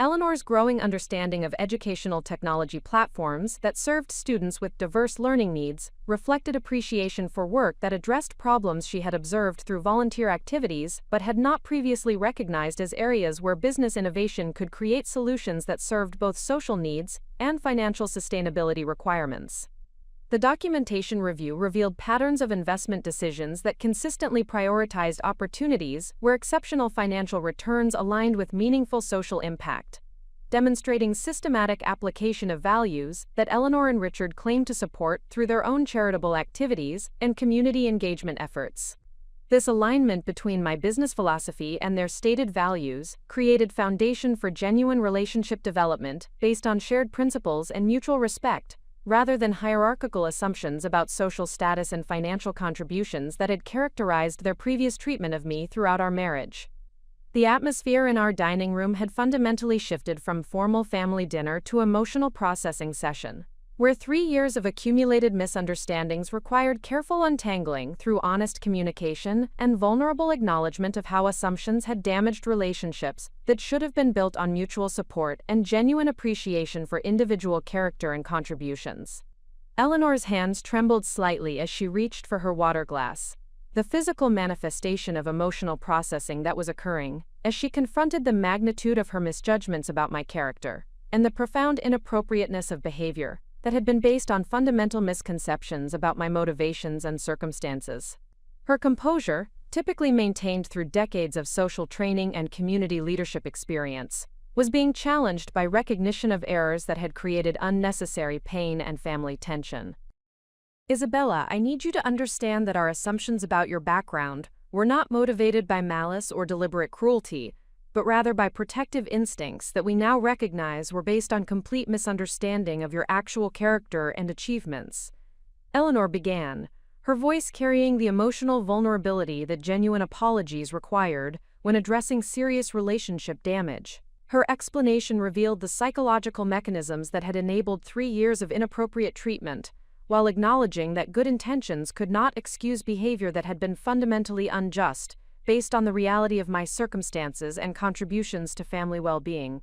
[SPEAKER 1] Eleanor's growing understanding of educational technology platforms that served students with diverse learning needs reflected appreciation for work that addressed problems she had observed through volunteer activities but had not previously recognized as areas where business innovation could create solutions that served both social needs and financial sustainability requirements. The documentation review revealed patterns of investment decisions that consistently prioritized opportunities where exceptional financial returns aligned with meaningful social impact, demonstrating systematic application of values that Eleanor and Richard claimed to support through their own charitable activities and community engagement efforts. This alignment between my business philosophy and their stated values created foundation for genuine relationship development based on shared principles and mutual respect, rather than hierarchical assumptions about social status and financial contributions that had characterized their previous treatment of me throughout our marriage. The atmosphere in our dining room had fundamentally shifted from formal family dinner to emotional processing session. where 3 years of accumulated misunderstandings required careful untangling through honest communication and vulnerable acknowledgement of how assumptions had damaged relationships that should have been built on mutual support and genuine appreciation for individual character and contributions. Eleanor's hands trembled slightly as she reached for her water glass, the physical manifestation of emotional processing that was occurring as she confronted the magnitude of her misjudgments about my character and the profound inappropriateness of behavior that had been based on fundamental misconceptions about my motivations and circumstances. Her composure, typically maintained through decades of social training and community leadership experience, was being challenged by recognition of errors that had created unnecessary pain and family tension. Isabella, I need you to understand that our assumptions about your background were not motivated by malice or deliberate cruelty, but rather by protective instincts that we now recognize were based on complete misunderstanding of your actual character and achievements. Eleanor began, her voice carrying the emotional vulnerability that genuine apologies required when addressing serious relationship damage. Her explanation revealed the psychological mechanisms that had enabled 3 years of inappropriate treatment, while acknowledging that good intentions could not excuse behavior that had been fundamentally unjust, based on the reality of my circumstances and contributions to family well-being.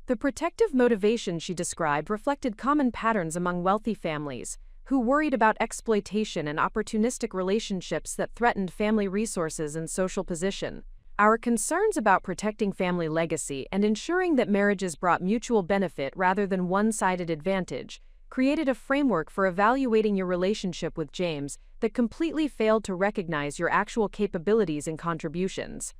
[SPEAKER 1] The protective motivation she described reflected common patterns among wealthy families, who worried about exploitation and opportunistic relationships that threatened family resources and social position. Our concerns about protecting family legacy and ensuring that marriages brought mutual benefit rather than one-sided advantage created a framework for evaluating your relationship with James that completely failed to recognize your actual capabilities and contributions.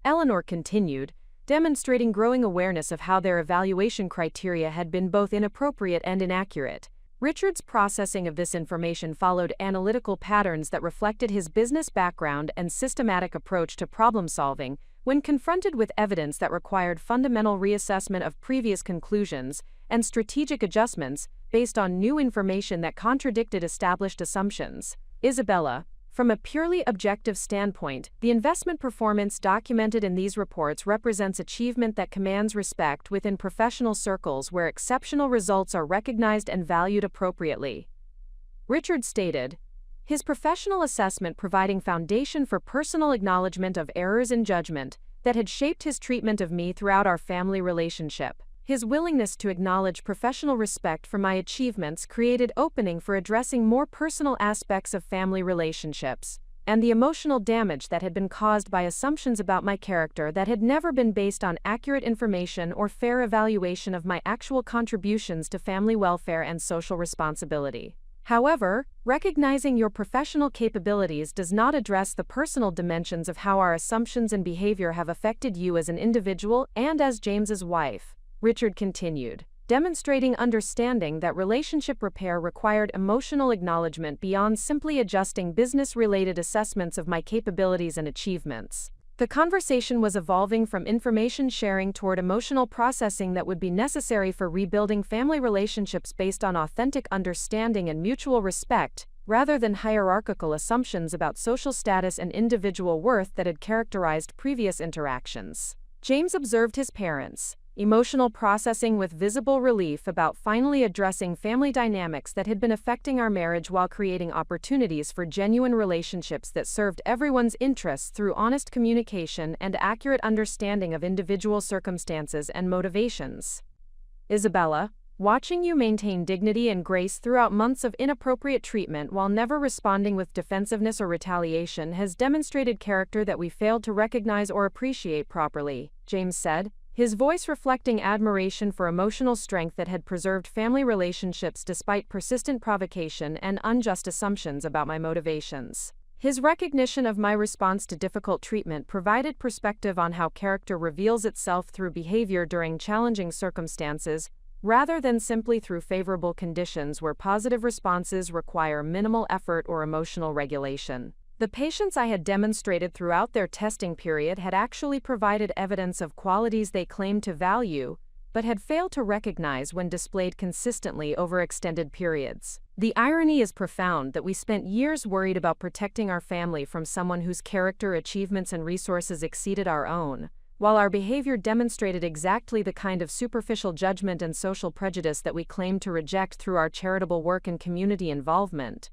[SPEAKER 1] Eleanor continued, demonstrating growing awareness of how their evaluation criteria had been both inappropriate and inaccurate. Richard's processing of this information followed analytical patterns that reflected his business background and systematic approach to problem-solving. When confronted with evidence that required fundamental reassessment of previous conclusions and strategic adjustments based on new information that contradicted established assumptions. Isabella, from a purely objective standpoint, the investment performance documented in these reports represents achievement that commands respect within professional circles where exceptional results are recognized and valued appropriately. Richard stated, his professional assessment providing foundation for personal acknowledgement of errors in judgment that had shaped his treatment of me throughout our family relationship. His willingness to acknowledge professional respect for my achievements created opening for addressing more personal aspects of family relationships, and the emotional damage that had been caused by assumptions about my character that had never been based on accurate information or fair evaluation of my actual contributions to family welfare and social responsibility. However, recognizing your professional capabilities does not address the personal dimensions of how our assumptions and behavior have affected you as an individual and as James's wife. Richard continued, demonstrating understanding that relationship repair required emotional acknowledgement beyond simply adjusting business-related assessments of my capabilities and achievements. The conversation was evolving from information sharing toward emotional processing that would be necessary for rebuilding family relationships based on authentic understanding and mutual respect, rather than hierarchical assumptions about social status and individual worth that had characterized previous interactions. James observed his parents' emotional processing with visible relief about finally addressing family dynamics that had been affecting our marriage while creating opportunities for genuine relationships that served everyone's interests through honest communication and accurate understanding of individual circumstances and motivations. Isabella, watching you maintain dignity and grace throughout months of inappropriate treatment while never responding with defensiveness or retaliation has demonstrated character that we failed to recognize or appreciate properly, James said, his voice reflecting admiration for emotional strength that had preserved family relationships despite persistent provocation and unjust assumptions about my motivations. His recognition of my response to difficult treatment provided perspective on how character reveals itself through behavior during challenging circumstances, rather than simply through favorable conditions where positive responses require minimal effort or emotional regulation. The patience I had demonstrated throughout their testing period had actually provided evidence of qualities they claimed to value, but had failed to recognize when displayed consistently over extended periods. The irony is profound that we spent years worried about protecting our family from someone whose character, achievements, and resources exceeded our own, while our behavior demonstrated exactly the kind of superficial judgment and social prejudice that we claimed to reject through our charitable work and community involvement.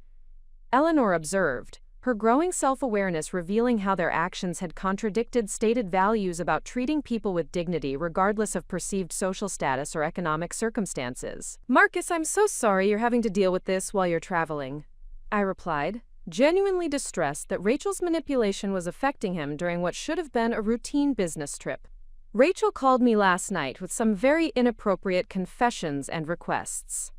[SPEAKER 1] Eleanor observed, her growing self-awareness revealing how their actions had contradicted stated values about treating people with dignity regardless of perceived social status or economic circumstances. "Marcus, I'm so sorry you're having to deal with this while you're traveling," I replied, genuinely distressed that Rachel's manipulation was affecting him during what should have been a routine business trip. "Rachel called me last night with some very inappropriate confessions and requests.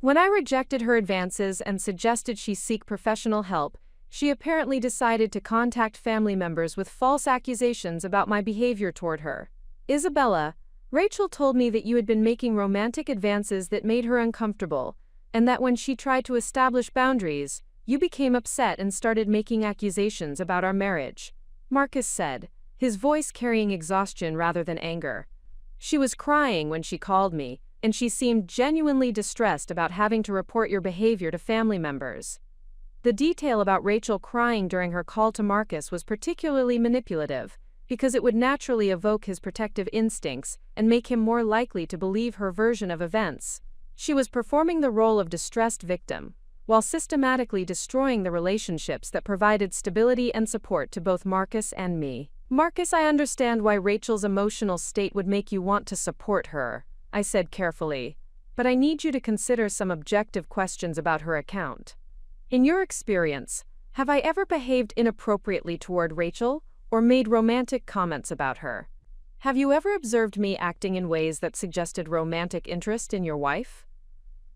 [SPEAKER 1] When I rejected her advances and suggested she seek professional help, she apparently decided to contact family members with false accusations about my behavior toward her. Isabella, Rachel told me that you had been making romantic advances that made her uncomfortable, and that when she tried to establish boundaries, you became upset and started making accusations about our marriage," Marcus said, his voice carrying exhaustion rather than anger. "She was crying when she called me, and she seemed genuinely distressed about having to report your behavior to family members." The detail about Rachel crying during her call to Marcus was particularly manipulative, because it would naturally evoke his protective instincts and make him more likely to believe her version of events. She was performing the role of distressed victim, while systematically destroying the relationships that provided stability and support to both Marcus and me. "Marcus, I understand why Rachel's emotional state would make you want to support her," I said carefully, "but I need you to consider some objective questions about her account. In your experience, have I ever behaved inappropriately toward Rachel or made romantic comments about her? Have you ever observed me acting in ways that suggested romantic interest in your wife?"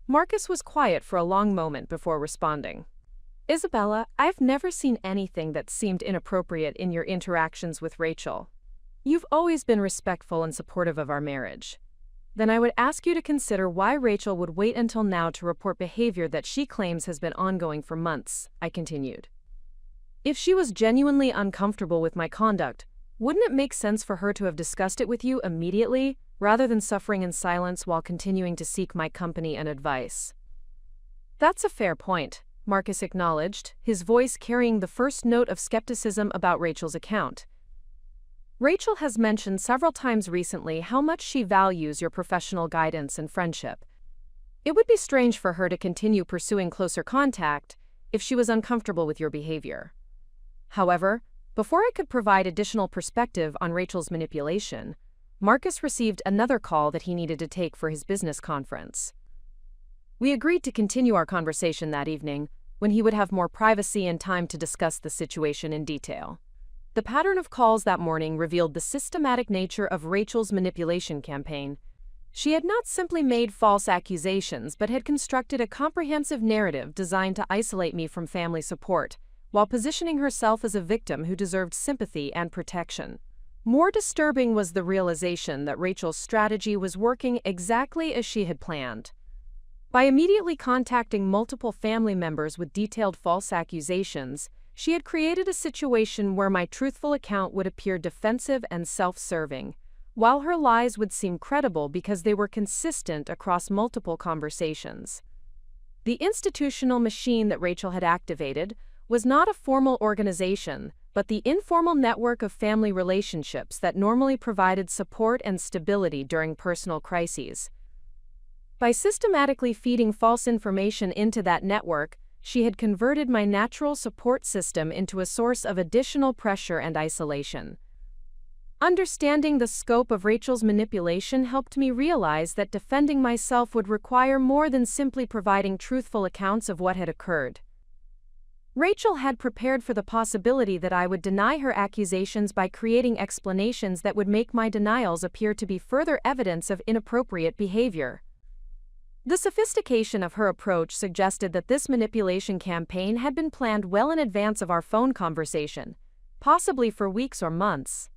[SPEAKER 1] Marcus was quiet for a long moment before responding. "Isabella, I've never seen anything that seemed inappropriate in your interactions with Rachel. You've always been respectful and supportive of our marriage. Then I would ask you to consider why Rachel would wait until now to report behavior that she claims has been ongoing for months," I continued. "If she was genuinely uncomfortable with my conduct, wouldn't it make sense for her to have discussed it with you immediately, rather than suffering in silence while continuing to seek my company and advice?" "That's a fair point," Marcus acknowledged, his voice carrying the first note of skepticism about Rachel's account. "Rachel has mentioned several times recently how much she values your professional guidance and friendship. It would be strange for her to continue pursuing closer contact if she was uncomfortable with your behavior. However, before I could provide additional perspective on Rachel's manipulation, Marcus received another call that he needed to take for his business conference. We agreed to continue our conversation that evening, when he would have more privacy and time to discuss the situation in detail. The pattern of calls that morning revealed the systematic nature of Rachel's manipulation campaign. She had not simply made false accusations but had constructed a comprehensive narrative designed to isolate me from family support, while positioning herself as a victim who deserved sympathy and protection. More disturbing was the realization that Rachel's strategy was working exactly as she had planned. By immediately contacting multiple family members with detailed false accusations, she had created a situation where my truthful account would appear defensive and self-serving, while her lies would seem credible because they were consistent across multiple conversations. The institutional machine that Rachel had activated was not a formal organization, but the informal network of family relationships that normally provided support and stability during personal crises. By systematically feeding false information into that network, she had converted my natural support system into a source of additional pressure and isolation. Understanding the scope of Rachel's manipulation helped me realize that defending myself would require more than simply providing truthful accounts of what had occurred. Rachel had prepared for the possibility that I would deny her accusations by creating explanations that would make my denials appear to be further evidence of inappropriate behavior. The sophistication of her approach suggested that this manipulation campaign had been planned well in advance of our phone conversation, possibly for weeks or months.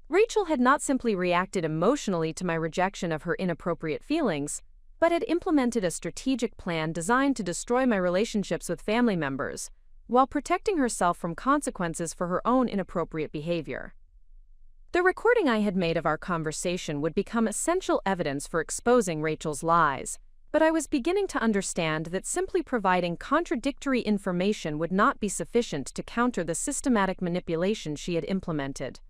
[SPEAKER 1] Rachel had not simply reacted emotionally to my rejection of her inappropriate feelings, but had implemented a strategic plan designed to destroy my relationships with family members, while protecting herself from consequences for her own inappropriate behavior. The recording I had made of our conversation would become essential evidence for exposing Rachel's lies, but I was beginning to understand that simply providing contradictory information would not be sufficient to counter the systematic manipulation she had implemented.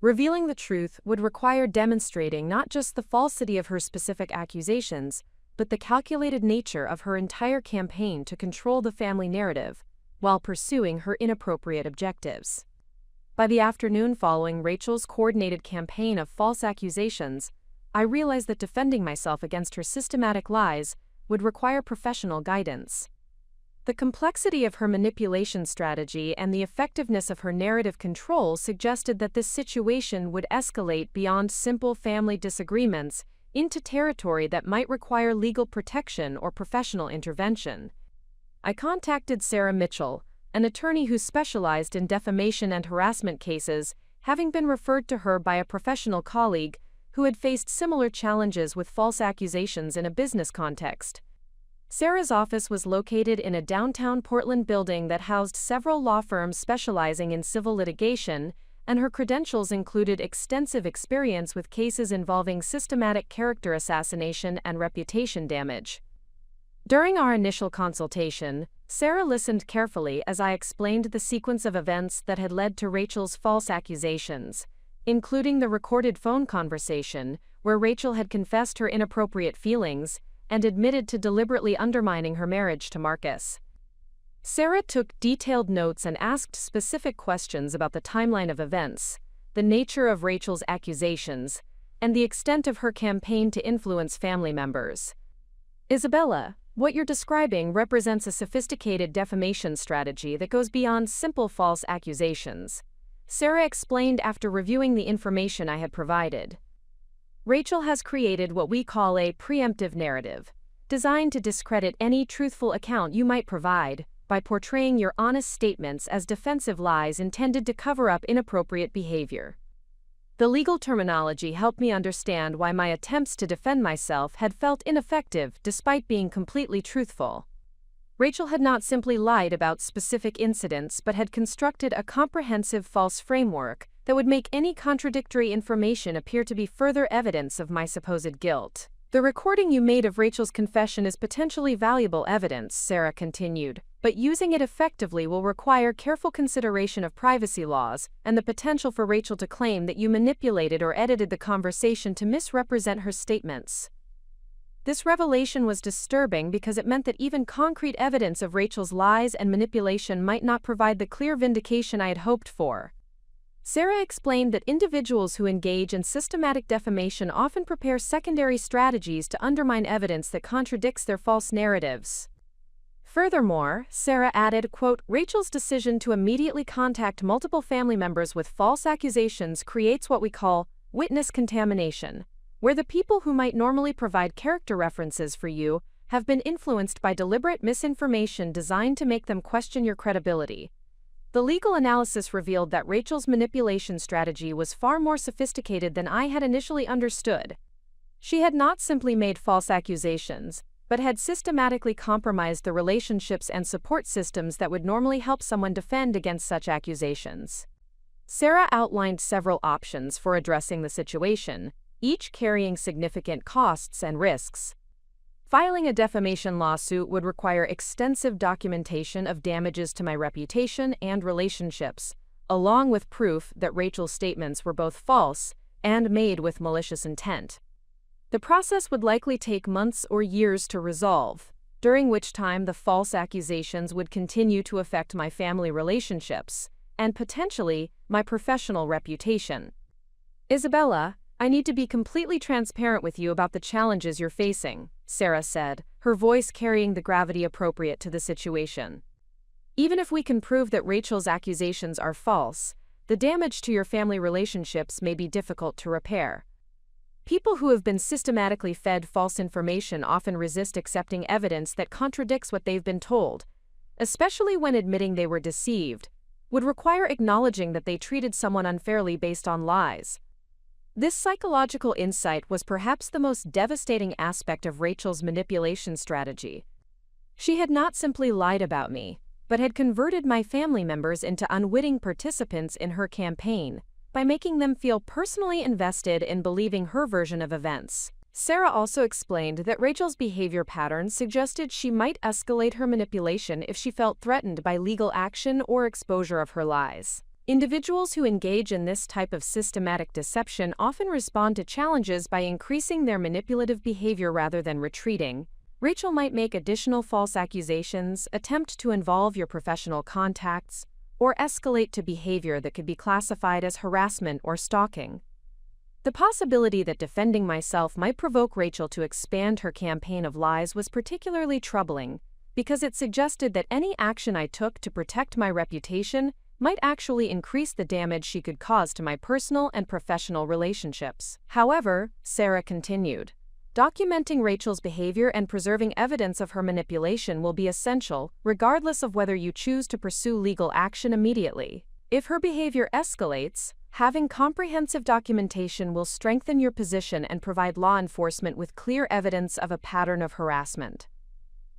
[SPEAKER 1] Revealing the truth would require demonstrating not just the falsity of her specific accusations, but the calculated nature of her entire campaign to control the family narrative, while pursuing her inappropriate objectives. By the afternoon following Rachel's coordinated campaign of false accusations, I realized that defending myself against her systematic lies would require professional guidance. The complexity of her manipulation strategy and the effectiveness of her narrative control suggested that this situation would escalate beyond simple family disagreements into territory that might require legal protection or professional intervention. I contacted Sarah Mitchell, an attorney who specialized in defamation and harassment cases, having been referred to her by a professional colleague who had faced similar challenges with false accusations in a business context. Sarah's office was located in a downtown Portland building that housed several law firms specializing in civil litigation, and her credentials included extensive experience with cases involving systematic character assassination and reputation damage. During our initial consultation, Sarah listened carefully as I explained the sequence of events that had led to Rachel's false accusations, including the recorded phone conversation where Rachel had confessed her inappropriate feelings and admitted to deliberately undermining her marriage to Marcus. Sarah took detailed notes and asked specific questions about the timeline of events, the nature of Rachel's accusations, and the extent of her campaign to influence family members. Isabella, what you're describing represents a sophisticated defamation strategy that goes beyond simple false accusations, Sarah explained after reviewing the information I had provided. Rachel has created what we call a preemptive narrative, designed to discredit any truthful account you might provide by portraying your honest statements as defensive lies intended to cover up inappropriate behavior. The legal terminology helped me understand why my attempts to defend myself had felt ineffective despite being completely truthful. Rachel had not simply lied about specific incidents but had constructed a comprehensive false framework that would make any contradictory information appear to be further evidence of my supposed guilt. The recording you made of Rachel's confession is potentially valuable evidence, Sarah continued, but using it effectively will require careful consideration of privacy laws and the potential for Rachel to claim that you manipulated or edited the conversation to misrepresent her statements. This revelation was disturbing because it meant that even concrete evidence of Rachel's lies and manipulation might not provide the clear vindication I had hoped for. Sarah explained that individuals who engage in systematic defamation often prepare secondary strategies to undermine evidence that contradicts their false narratives. Furthermore, Sarah added, quote, Rachel's decision to immediately contact multiple family members with false accusations creates what we call witness contamination, where the people who might normally provide character references for you have been influenced by deliberate misinformation designed to make them question your credibility. The legal analysis revealed that Rachel's manipulation strategy was far more sophisticated than I had initially understood. She had not simply made false accusations, but had systematically compromised the relationships and support systems that would normally help someone defend against such accusations. Sarah outlined several options for addressing the situation, each carrying significant costs and risks. Filing a defamation lawsuit would require extensive documentation of damages to my reputation and relationships, along with proof that Rachel's statements were both false and made with malicious intent. The process would likely take months or years to resolve, during which time the false accusations would continue to affect my family relationships and potentially my professional reputation. Isabella, I need to be completely transparent with you about the challenges you're facing, Sarah said, her voice carrying the gravity appropriate to the situation. Even if we can prove that Rachel's accusations are false, the damage to your family relationships may be difficult to repair. People who have been systematically fed false information often resist accepting evidence that contradicts what they've been told, especially when admitting they were deceived, would require acknowledging that they treated someone unfairly based on lies. This psychological insight was perhaps the most devastating aspect of Rachel's manipulation strategy. She had not simply lied about me, but had converted my family members into unwitting participants in her campaign by making them feel personally invested in believing her version of events. Sarah also explained that Rachel's behavior patterns suggested she might escalate her manipulation if she felt threatened by legal action or exposure of her lies. Individuals who engage in this type of systematic deception often respond to challenges by increasing their manipulative behavior rather than retreating. Rachel might make additional false accusations, attempt to involve your professional contacts, or escalate to behavior that could be classified as harassment or stalking. The possibility that defending myself might provoke Rachel to expand her campaign of lies was particularly troubling, because it suggested that any action I took to protect my reputation might actually increase the damage she could cause to my personal and professional relationships. However, Sarah continued, documenting Rachel's behavior and preserving evidence of her manipulation will be essential, regardless of whether you choose to pursue legal action immediately. If her behavior escalates, having comprehensive documentation will strengthen your position and provide law enforcement with clear evidence of a pattern of harassment.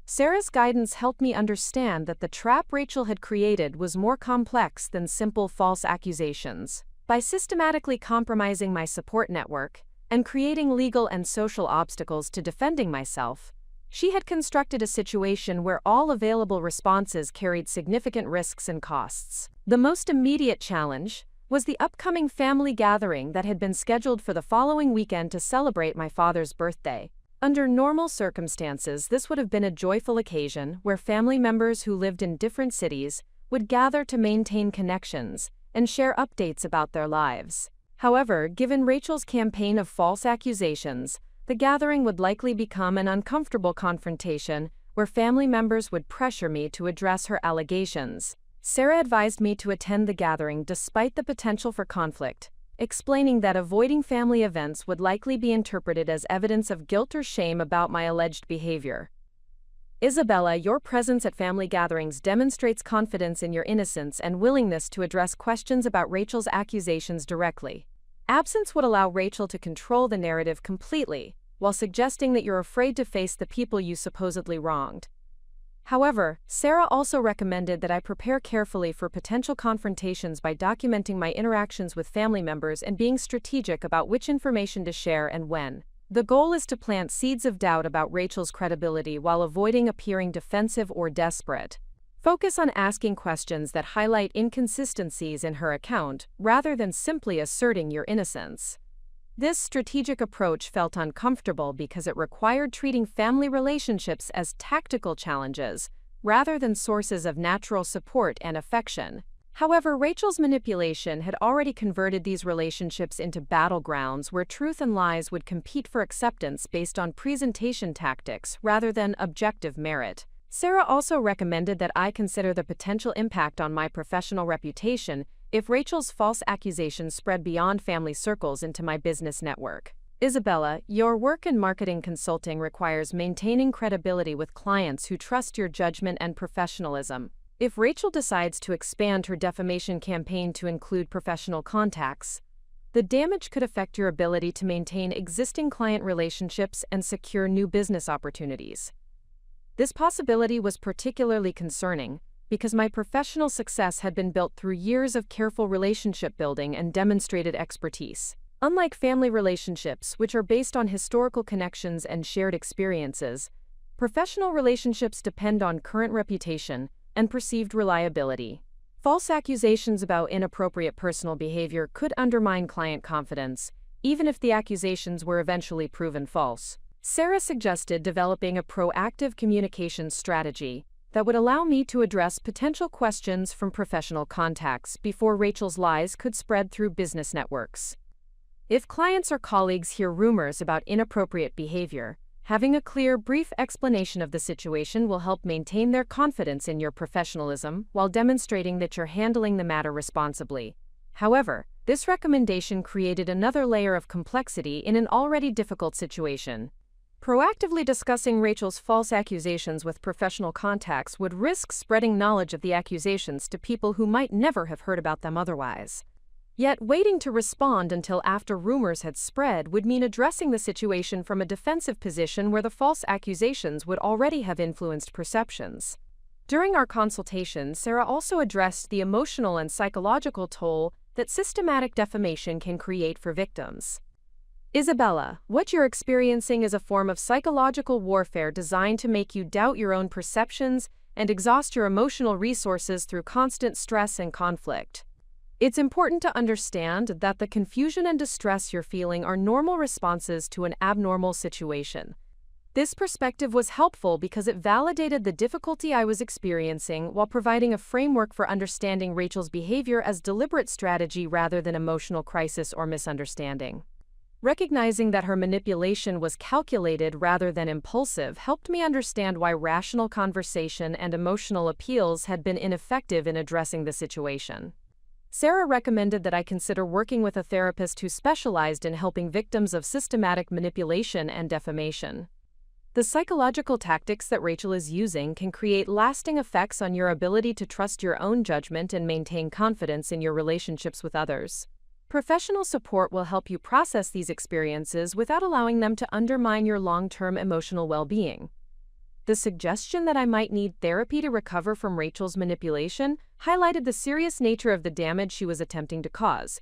[SPEAKER 1] Sarah's guidance helped me understand that the trap Rachel had created was more complex than simple false accusations. By systematically compromising my support network and creating legal and social obstacles to defending myself, she had constructed a situation where all available responses carried significant risks and costs. The most immediate challenge was the upcoming family gathering that had been scheduled for the following weekend to celebrate my father's birthday. Under normal circumstances, this would have been a joyful occasion where family members who lived in different cities would gather to maintain connections and share updates about their lives. However, given Rachel's campaign of false accusations, the gathering would likely become an uncomfortable confrontation where family members would pressure me to address her allegations. Sarah advised me to attend the gathering despite the potential for conflict, explaining that avoiding family events would likely be interpreted as evidence of guilt or shame about my alleged behavior. Isabella, your presence at family gatherings demonstrates confidence in your innocence and willingness to address questions about Rachel's accusations directly. Absence would allow Rachel to control the narrative completely, while suggesting that you're afraid to face the people you supposedly wronged. However, Sarah also recommended that I prepare carefully for potential confrontations by documenting my interactions with family members and being strategic about which information to share and when. The goal is to plant seeds of doubt about Rachel's credibility while avoiding appearing defensive or desperate. Focus on asking questions that highlight inconsistencies in her account rather than simply asserting your innocence. This strategic approach felt uncomfortable because it required treating family relationships as tactical challenges rather than sources of natural support and affection. However, Rachel's manipulation had already converted these relationships into battlegrounds where truth and lies would compete for acceptance based on presentation tactics rather than objective merit. Sarah also recommended that I consider the potential impact on my professional reputation if Rachel's false accusations spread beyond family circles into my business network. Isabella, your work in marketing consulting requires maintaining credibility with clients who trust your judgment and professionalism. If Rachel decides to expand her defamation campaign to include professional contacts, the damage could affect your ability to maintain existing client relationships and secure new business opportunities. This possibility was particularly concerning because my professional success had been built through years of careful relationship building and demonstrated expertise. Unlike family relationships, which are based on historical connections and shared experiences, professional relationships depend on current reputation and perceived reliability. False accusations about inappropriate personal behavior could undermine client confidence, even if the accusations were eventually proven false. Sarah suggested developing a proactive communication strategy that would allow me to address potential questions from professional contacts before Rachel's lies could spread through business networks. If clients or colleagues hear rumors about inappropriate behavior, having a clear, brief explanation of the situation will help maintain their confidence in your professionalism while demonstrating that you're handling the matter responsibly. However, this recommendation created another layer of complexity in an already difficult situation. Proactively discussing Rachel's false accusations with professional contacts would risk spreading knowledge of the accusations to people who might never have heard about them otherwise. Yet, waiting to respond until after rumors had spread would mean addressing the situation from a defensive position where the false accusations would already have influenced perceptions. During our consultation, Sarah also addressed the emotional and psychological toll that systematic defamation can create for victims. Isabella, what you're experiencing is a form of psychological warfare designed to make you doubt your own perceptions and exhaust your emotional resources through constant stress and conflict. It's important to understand that the confusion and distress you're feeling are normal responses to an abnormal situation. This perspective was helpful because it validated the difficulty I was experiencing while providing a framework for understanding Rachel's behavior as deliberate strategy rather than emotional crisis or misunderstanding. Recognizing that her manipulation was calculated rather than impulsive helped me understand why rational conversation and emotional appeals had been ineffective in addressing the situation. Sarah recommended that I consider working with a therapist who specialized in helping victims of systematic manipulation and defamation. The psychological tactics that Rachel is using can create lasting effects on your ability to trust your own judgment and maintain confidence in your relationships with others. Professional support will help you process these experiences without allowing them to undermine your long-term emotional well-being. The suggestion that I might need therapy to recover from Rachel's manipulation highlighted the serious nature of the damage she was attempting to cause.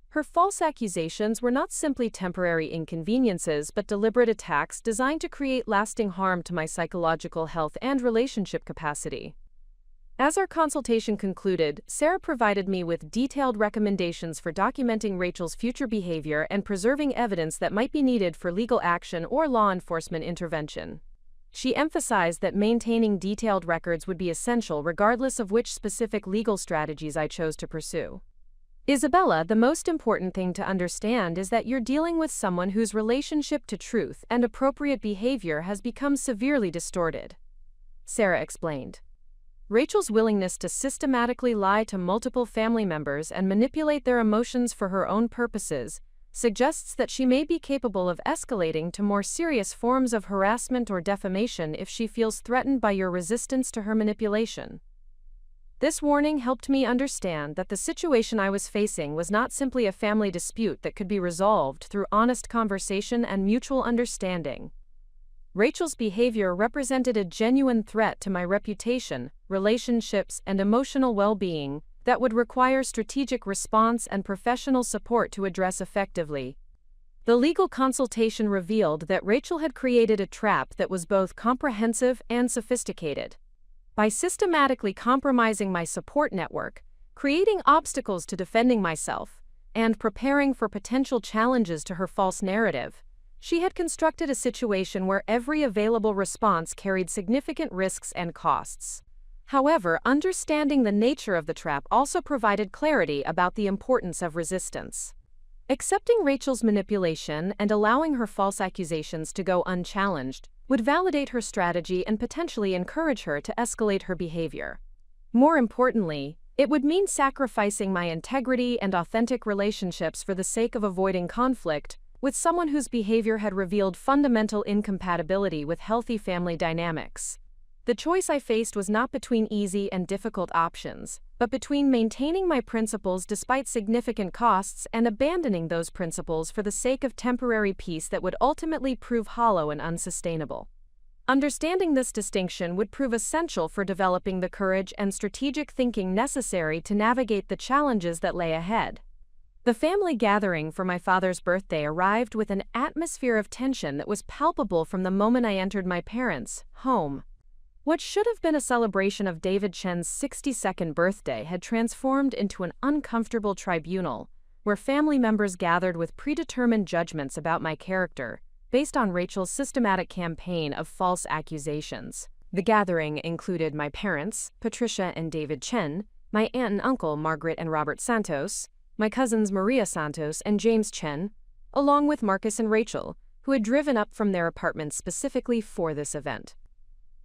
[SPEAKER 1] Her false accusations were not simply temporary inconveniences but deliberate attacks designed to create lasting harm to my psychological health and relationship capacity. As our consultation concluded, Sarah provided me with detailed recommendations for documenting Rachel's future behavior and preserving evidence that might be needed for legal action or law enforcement intervention. She emphasized that maintaining detailed records would be essential regardless of which specific legal strategies I chose to pursue. Isabella, the most important thing to understand is that you're dealing with someone whose relationship to truth and appropriate behavior has become severely distorted. Sarah explained. Rachel's willingness to systematically lie to multiple family members and manipulate their emotions for her own purposes suggests that she may be capable of escalating to more serious forms of harassment or defamation if she feels threatened by your resistance to her manipulation. This warning helped me understand that the situation I was facing was not simply a family dispute that could be resolved through honest conversation and mutual understanding. Rachel's behavior represented a genuine threat to my reputation, relationships, and emotional well-being that would require strategic response and professional support to address effectively. The legal consultation revealed that Rachel had created a trap that was both comprehensive and sophisticated. By systematically compromising my support network, creating obstacles to defending myself, and preparing for potential challenges to her false narrative, she had constructed a situation where every available response carried significant risks and costs. However, understanding the nature of the trap also provided clarity about the importance of resistance. Accepting Rachel's manipulation and allowing her false accusations to go unchallenged would validate her strategy and potentially encourage her to escalate her behavior. More importantly, it would mean sacrificing my integrity and authentic relationships for the sake of avoiding conflict with someone whose behavior had revealed fundamental incompatibility with healthy family dynamics. The choice I faced was not between easy and difficult options, but between maintaining my principles despite significant costs and abandoning those principles for the sake of temporary peace that would ultimately prove hollow and unsustainable. Understanding this distinction would prove essential for developing the courage and strategic thinking necessary to navigate the challenges that lay ahead. The family gathering for my father's birthday arrived with an atmosphere of tension that was palpable from the moment I entered my parents' home. What should have been a celebration of David Chen's 62nd birthday had transformed into an uncomfortable tribunal, where family members gathered with predetermined judgments about my character, based on Rachel's systematic campaign of false accusations. The gathering included my parents, Patricia and David Chen, my aunt and uncle Margaret and Robert Santos, my cousins Maria Santos and James Chen, along with Marcus and Rachel, who had driven up from their apartments specifically for this event.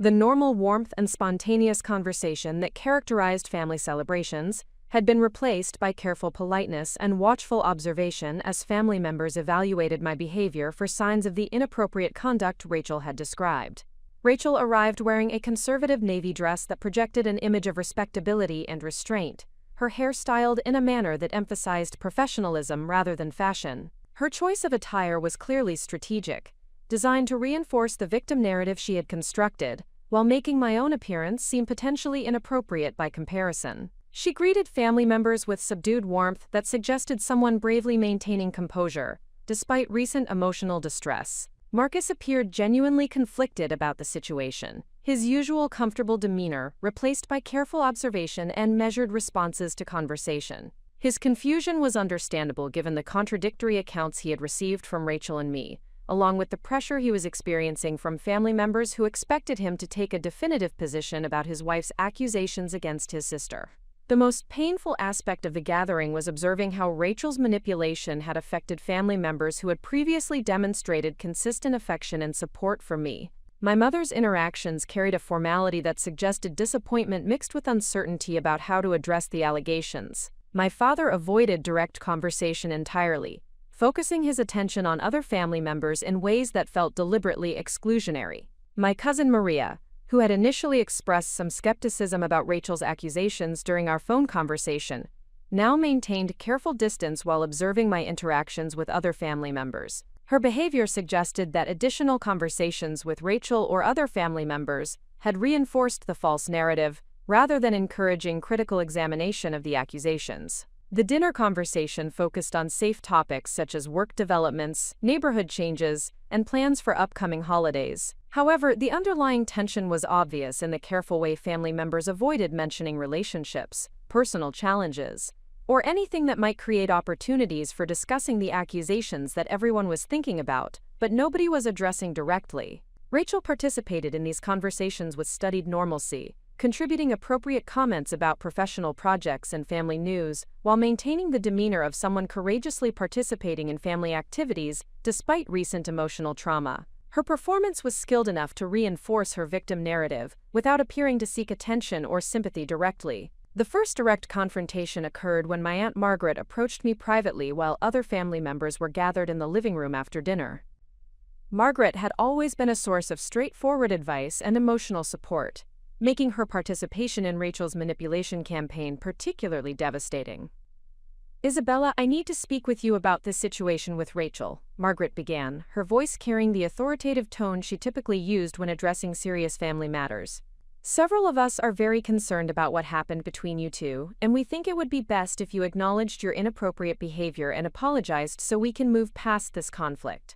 [SPEAKER 1] The normal warmth and spontaneous conversation that characterized family celebrations had been replaced by careful politeness and watchful observation as family members evaluated my behavior for signs of the inappropriate conduct Rachel had described. Rachel arrived wearing a conservative navy dress that projected an image of respectability and restraint, her hair styled in a manner that emphasized professionalism rather than fashion. Her choice of attire was clearly strategic, designed to reinforce the victim narrative she had constructed, while making my own appearance seem potentially inappropriate by comparison. She greeted family members with subdued warmth that suggested someone bravely maintaining composure, despite recent emotional distress. Marcus appeared genuinely conflicted about the situation, his usual comfortable demeanor replaced by careful observation and measured responses to conversation. His confusion was understandable given the contradictory accounts he had received from Rachel and me, along with the pressure he was experiencing from family members who expected him to take a definitive position about his wife's accusations against his sister. The most painful aspect of the gathering was observing how Rachel's manipulation had affected family members who had previously demonstrated consistent affection and support for me. My mother's interactions carried a formality that suggested disappointment mixed with uncertainty about how to address the allegations. My father avoided direct conversation entirely, focusing his attention on other family members in ways that felt deliberately exclusionary. My cousin Maria, who had initially expressed some skepticism about Rachel's accusations during our phone conversation, now maintained careful distance while observing my interactions with other family members. Her behavior suggested that additional conversations with Rachel or other family members had reinforced the false narrative, rather than encouraging critical examination of the accusations. The dinner conversation focused on safe topics such as work developments, neighborhood changes, and plans for upcoming holidays. However, the underlying tension was obvious in the careful way family members avoided mentioning relationships, personal challenges, or anything that might create opportunities for discussing the accusations that everyone was thinking about, but nobody was addressing directly. Rachel participated in these conversations with studied normalcy, contributing appropriate comments about professional projects and family news, while maintaining the demeanor of someone courageously participating in family activities despite recent emotional trauma. Her performance was skilled enough to reinforce her victim narrative, without appearing to seek attention or sympathy directly. The first direct confrontation occurred when my Aunt Margaret approached me privately while other family members were gathered in the living room after dinner. Margaret had always been a source of straightforward advice and emotional support, making her participation in Rachel's manipulation campaign particularly devastating. "Isabella, I need to speak with you about this situation with Rachel," Margaret began, her voice carrying the authoritative tone she typically used when addressing serious family matters. "Several of us are very concerned about what happened between you two, and we think it would be best if you acknowledged your inappropriate behavior and apologized so we can move past this conflict."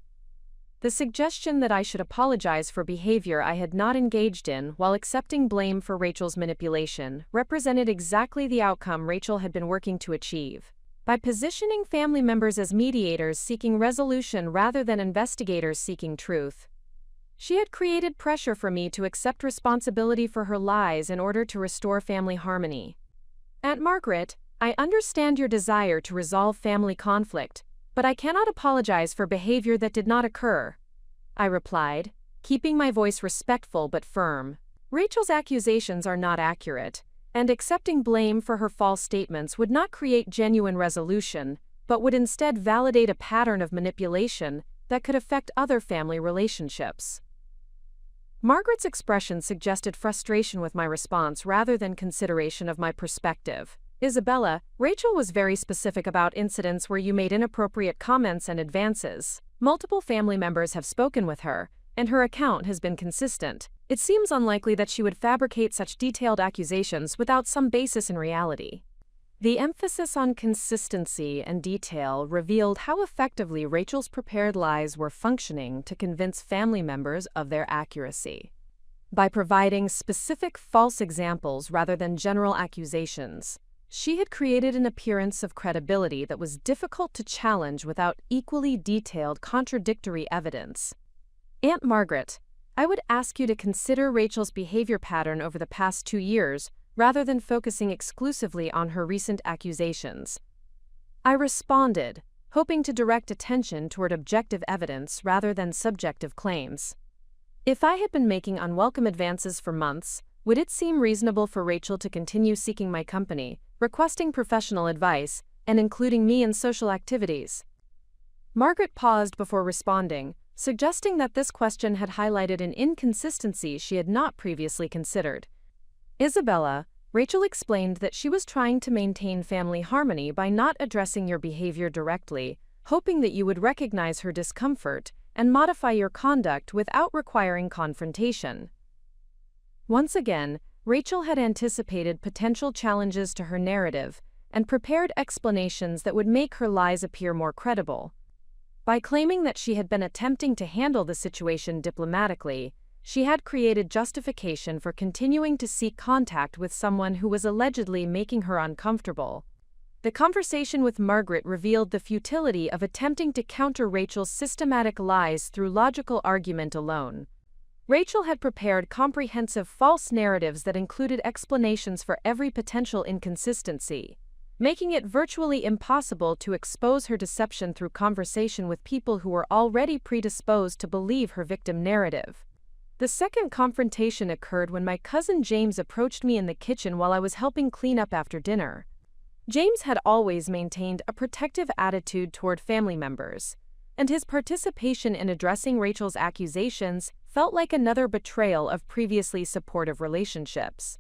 [SPEAKER 1] The suggestion that I should apologize for behavior I had not engaged in while accepting blame for Rachel's manipulation represented exactly the outcome Rachel had been working to achieve. By positioning family members as mediators seeking resolution rather than investigators seeking truth, she had created pressure for me to accept responsibility for her lies in order to restore family harmony. "Aunt Margaret, I understand your desire to resolve family conflict, but I cannot apologize for behavior that did not occur," I replied, keeping my voice respectful but firm. Rachel's accusations are not accurate, and accepting blame for her false statements would not create genuine resolution, but would instead validate a pattern of manipulation that could affect other family relationships. Margaret's expression suggested frustration with my response rather than consideration of my perspective. "Isabella, Rachel was very specific about incidents where you made inappropriate comments and advances. Multiple family members have spoken with her, and her account has been consistent. It seems unlikely that she would fabricate such detailed accusations without some basis in reality." The emphasis on consistency and detail revealed how effectively Rachel's prepared lies were functioning to convince family members of their accuracy. By providing specific false examples rather than general accusations, she had created an appearance of credibility that was difficult to challenge without equally detailed contradictory evidence. "Aunt Margaret, I would ask you to consider Rachel's behavior pattern over the past 2 years, rather than focusing exclusively on her recent accusations," I responded, hoping to direct attention toward objective evidence rather than subjective claims. If I had been making unwelcome advances for months, would it seem reasonable for Rachel to continue seeking my company, requesting professional advice, and including me in social activities? Margaret paused before responding, suggesting that this question had highlighted an inconsistency she had not previously considered. "Isabella, Rachel explained that she was trying to maintain family harmony by not addressing your behavior directly, hoping that you would recognize her discomfort and modify your conduct without requiring confrontation." Once again, Rachel had anticipated potential challenges to her narrative and prepared explanations that would make her lies appear more credible. By claiming that she had been attempting to handle the situation diplomatically, she had created justification for continuing to seek contact with someone who was allegedly making her uncomfortable. The conversation with Margaret revealed the futility of attempting to counter Rachel's systematic lies through logical argument alone. Rachel had prepared comprehensive false narratives that included explanations for every potential inconsistency, making it virtually impossible to expose her deception through conversation with people who were already predisposed to believe her victim narrative. The second confrontation occurred when my cousin James approached me in the kitchen while I was helping clean up after dinner. James had always maintained a protective attitude toward family members, and his participation in addressing Rachel's accusations felt like another betrayal of previously supportive relationships.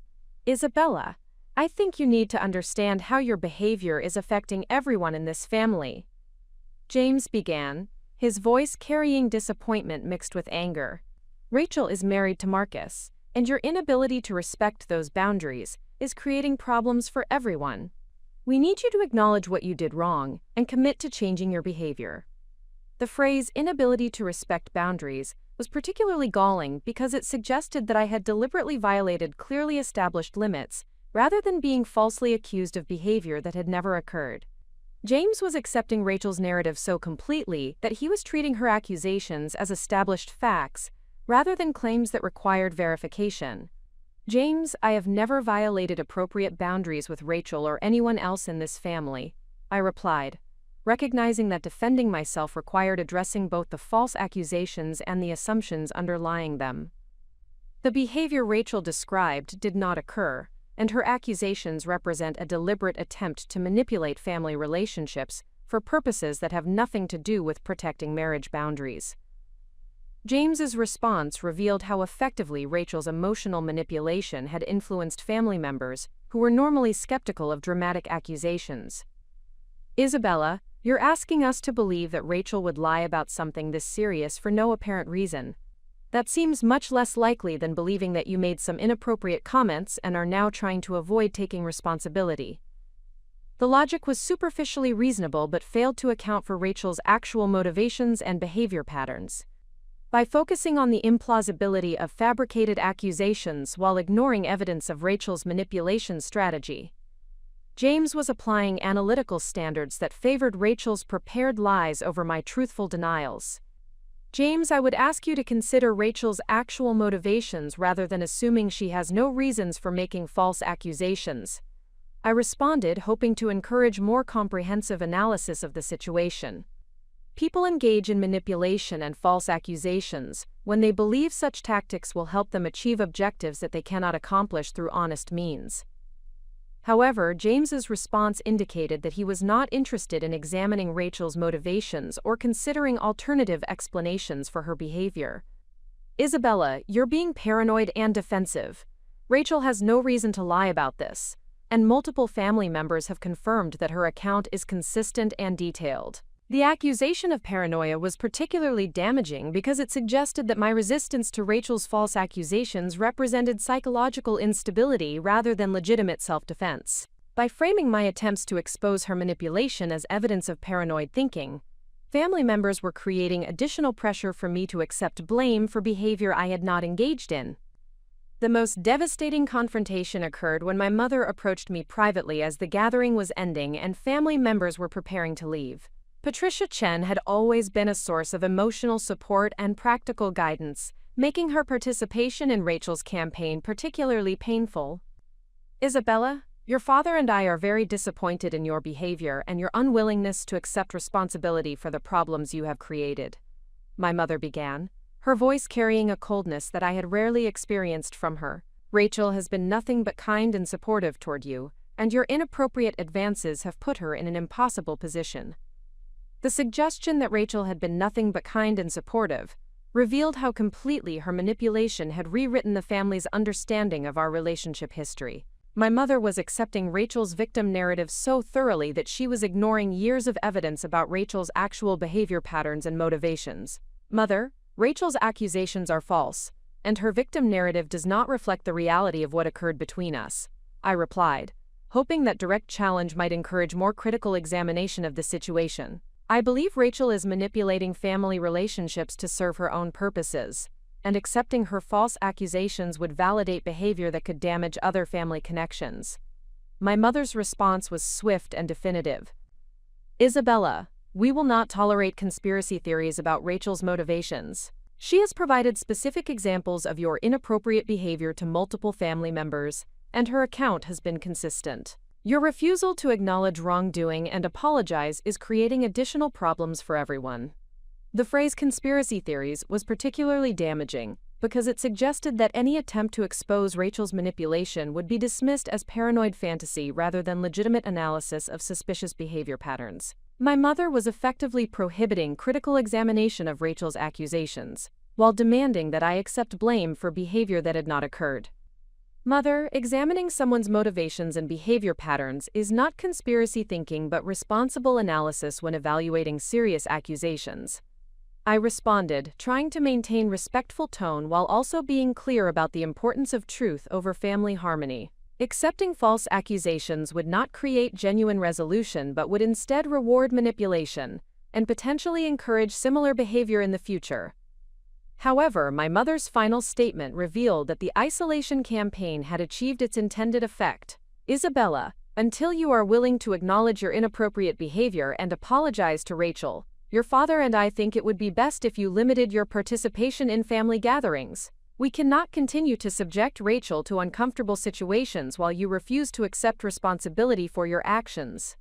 [SPEAKER 1] "Isabella, I think you need to understand how your behavior is affecting everyone in this family," James began, his voice carrying disappointment mixed with anger. "Rachel is married to Marcus, and your inability to respect those boundaries is creating problems for everyone. We need you to acknowledge what you did wrong and commit to changing your behavior." The phrase "inability to respect boundaries" was particularly galling because it suggested that I had deliberately violated clearly established limits rather than being falsely accused of behavior that had never occurred. James was accepting Rachel's narrative so completely that he was treating her accusations as established facts rather than claims that required verification. "James, I have never violated appropriate boundaries with Rachel or anyone else in this family," I replied, recognizing that defending myself required addressing both the false accusations and the assumptions underlying them. The behavior Rachel described did not occur, and her accusations represent a deliberate attempt to manipulate family relationships for purposes that have nothing to do with protecting marriage boundaries. James's response revealed how effectively Rachel's emotional manipulation had influenced family members who were normally skeptical of dramatic accusations. "Isabella, you're asking us to believe that Rachel would lie about something this serious for no apparent reason. That seems much less likely than believing that you made some inappropriate comments and are now trying to avoid taking responsibility." The logic was superficially reasonable but failed to account for Rachel's actual motivations and behavior patterns. By focusing on the implausibility of fabricated accusations while ignoring evidence of Rachel's manipulation strategy, James was applying analytical standards that favored Rachel's prepared lies over my truthful denials. "James, I would ask you to consider Rachel's actual motivations rather than assuming she has no reasons for making false accusations," I responded, hoping to encourage more comprehensive analysis of the situation. People engage in manipulation and false accusations when they believe such tactics will help them achieve objectives that they cannot accomplish through honest means. However, James's response indicated that he was not interested in examining Rachel's motivations or considering alternative explanations for her behavior. "Isabella, you're being paranoid and defensive. Rachel has no reason to lie about this, and multiple family members have confirmed that her account is consistent and detailed." The accusation of paranoia was particularly damaging because it suggested that my resistance to Rachel's false accusations represented psychological instability rather than legitimate self-defense. By framing my attempts to expose her manipulation as evidence of paranoid thinking, family members were creating additional pressure for me to accept blame for behavior I had not engaged in. The most devastating confrontation occurred when my mother approached me privately as the gathering was ending and family members were preparing to leave. Patricia Chen had always been a source of emotional support and practical guidance, making her participation in Rachel's campaign particularly painful. "Isabella, your father and I are very disappointed in your behavior and your unwillingness to accept responsibility for the problems you have created," my mother began, her voice carrying a coldness that I had rarely experienced from her. "Rachel has been nothing but kind and supportive toward you, and your inappropriate advances have put her in an impossible position." The suggestion that Rachel had been nothing but kind and supportive revealed how completely her manipulation had rewritten the family's understanding of our relationship history. My mother was accepting Rachel's victim narrative so thoroughly that she was ignoring years of evidence about Rachel's actual behavior patterns and motivations. "Mother, Rachel's accusations are false, and her victim narrative does not reflect the reality of what occurred between us," I replied, hoping that direct challenge might encourage more critical examination of the situation. "I believe Rachel is manipulating family relationships to serve her own purposes, and accepting her false accusations would validate behavior that could damage other family connections." My mother's response was swift and definitive. Isabella, we will not tolerate conspiracy theories about Rachel's motivations. She has provided specific examples of your inappropriate behavior to multiple family members, and her account has been consistent. Your refusal to acknowledge wrongdoing and apologize is creating additional problems for everyone. The phrase conspiracy theories was particularly damaging because it suggested that any attempt to expose Rachel's manipulation would be dismissed as paranoid fantasy rather than legitimate analysis of suspicious behavior patterns. My mother was effectively prohibiting critical examination of Rachel's accusations, while demanding that I accept blame for behavior that had not occurred. Mother, examining someone's motivations and behavior patterns is not conspiracy thinking but responsible analysis when evaluating serious accusations. I responded, trying to maintain respectful tone while also being clear about the importance of truth over family harmony. Accepting false accusations would not create genuine resolution but would instead reward manipulation and potentially encourage similar behavior in the future. However, my mother's final statement revealed that the isolation campaign had achieved its intended effect. Isabella, until you are willing to acknowledge your inappropriate behavior and apologize to Rachel, your father and I think it would be best if you limited your participation in family gatherings. We cannot continue to subject Rachel to uncomfortable situations while you refuse to accept responsibility for your actions.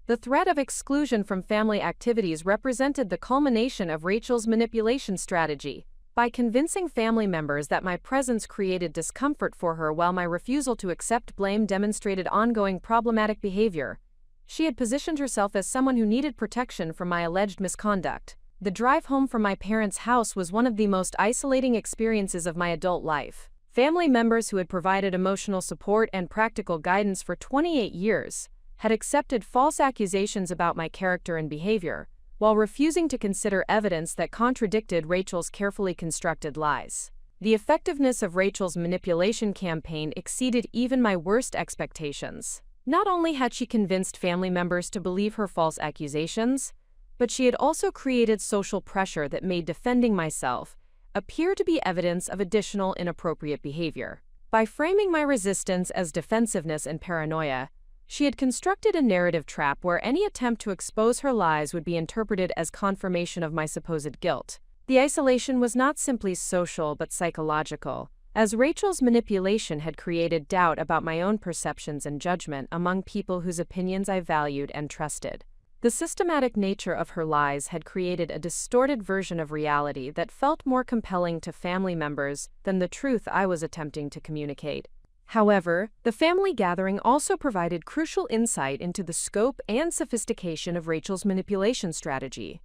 [SPEAKER 1] The threat of exclusion from family activities represented the culmination of Rachel's manipulation strategy. By convincing family members that my presence created discomfort for her while my refusal to accept blame demonstrated ongoing problematic behavior, she had positioned herself as someone who needed protection from my alleged misconduct. The drive home from my parents' house was one of the most isolating experiences of my adult life. Family members who had provided emotional support and practical guidance for 28 years had accepted false accusations about my character and behavior, while refusing to consider evidence that contradicted Rachel's carefully constructed lies. The effectiveness of Rachel's manipulation campaign exceeded even my worst expectations. Not only had she convinced family members to believe her false accusations, but she had also created social pressure that made defending myself appear to be evidence of additional inappropriate behavior. By framing my resistance as defensiveness and paranoia, she had constructed a narrative trap where any attempt to expose her lies would be interpreted as confirmation of my supposed guilt. The isolation was not simply social but psychological, as Rachel's manipulation had created doubt about my own perceptions and judgment among people whose opinions I valued and trusted. The systematic nature of her lies had created a distorted version of reality that felt more compelling to family members than the truth I was attempting to communicate. However, the family gathering also provided crucial insight into the scope and sophistication of Rachel's manipulation strategy.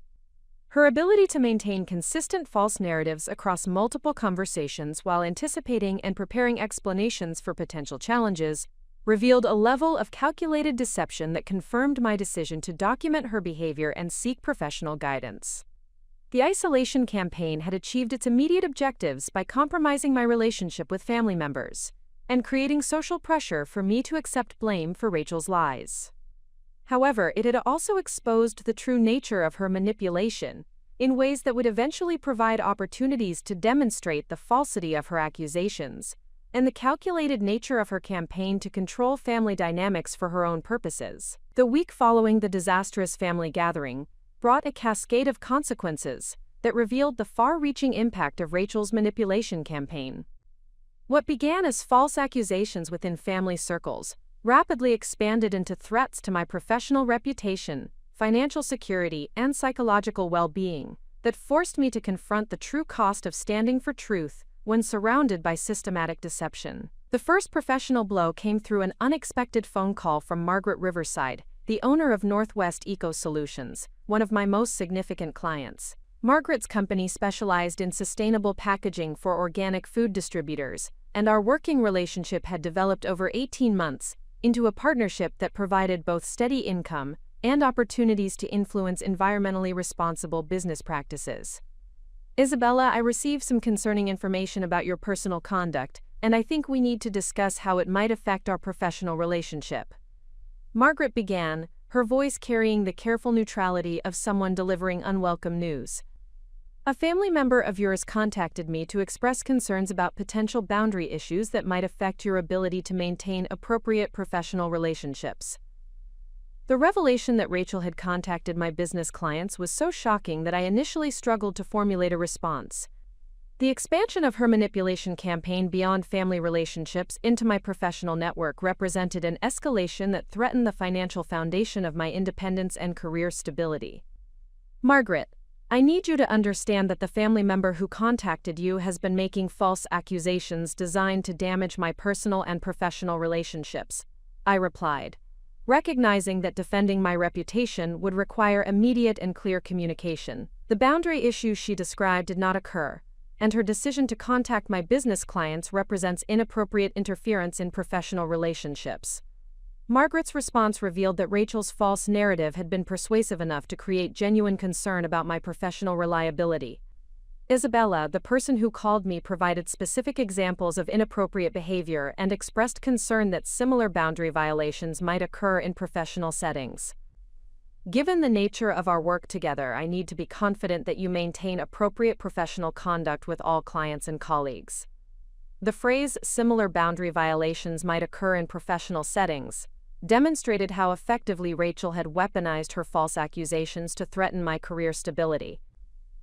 [SPEAKER 1] Her ability to maintain consistent false narratives across multiple conversations while anticipating and preparing explanations for potential challenges revealed a level of calculated deception that confirmed my decision to document her behavior and seek professional guidance. The isolation campaign had achieved its immediate objectives by compromising my relationship with family members and creating social pressure for me to accept blame for Rachel's lies. However, it had also exposed the true nature of her manipulation in ways that would eventually provide opportunities to demonstrate the falsity of her accusations and the calculated nature of her campaign to control family dynamics for her own purposes. The week following the disastrous family gathering brought a cascade of consequences that revealed the far-reaching impact of Rachel's manipulation campaign. What began as false accusations within family circles rapidly expanded into threats to my professional reputation, financial security, and psychological well-being that forced me to confront the true cost of standing for truth when surrounded by systematic deception. The first professional blow came through an unexpected phone call from Margaret Riverside, the owner of Northwest Eco Solutions, one of my most significant clients. Margaret's company specialized in sustainable packaging for organic food distributors, and our working relationship had developed over 18 months into a partnership that provided both steady income and opportunities to influence environmentally responsible business practices. Isabella, I received some concerning information about your personal conduct, and I think we need to discuss how it might affect our professional relationship. Margaret began, her voice carrying the careful neutrality of someone delivering unwelcome news. A family member of yours contacted me to express concerns about potential boundary issues that might affect your ability to maintain appropriate professional relationships. The revelation that Rachel had contacted my business clients was so shocking that I initially struggled to formulate a response. The expansion of her manipulation campaign beyond family relationships into my professional network represented an escalation that threatened the financial foundation of my independence and career stability. Margaret, I need you to understand that the family member who contacted you has been making false accusations designed to damage my personal and professional relationships, I replied, recognizing that defending my reputation would require immediate and clear communication. The boundary issues she described did not occur, and her decision to contact my business clients represents inappropriate interference in professional relationships. Margaret's response revealed that Rachel's false narrative had been persuasive enough to create genuine concern about my professional reliability. Isabella, the person who called me, provided specific examples of inappropriate behavior and expressed concern that similar boundary violations might occur in professional settings. Given the nature of our work together, I need to be confident that you maintain appropriate professional conduct with all clients and colleagues. The phrase "similar boundary violations might occur in professional settings" demonstrated how effectively Rachel had weaponized her false accusations to threaten my career stability.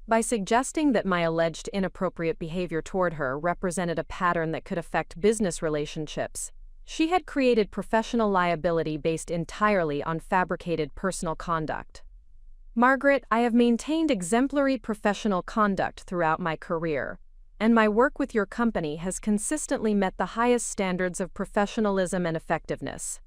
[SPEAKER 1] By suggesting that my alleged inappropriate behavior toward her represented a pattern that could affect business relationships, she had created professional liability based entirely on fabricated personal conduct. Margaret, I have maintained exemplary professional conduct throughout my career, and my work with your company has consistently met the highest standards of professionalism and effectiveness.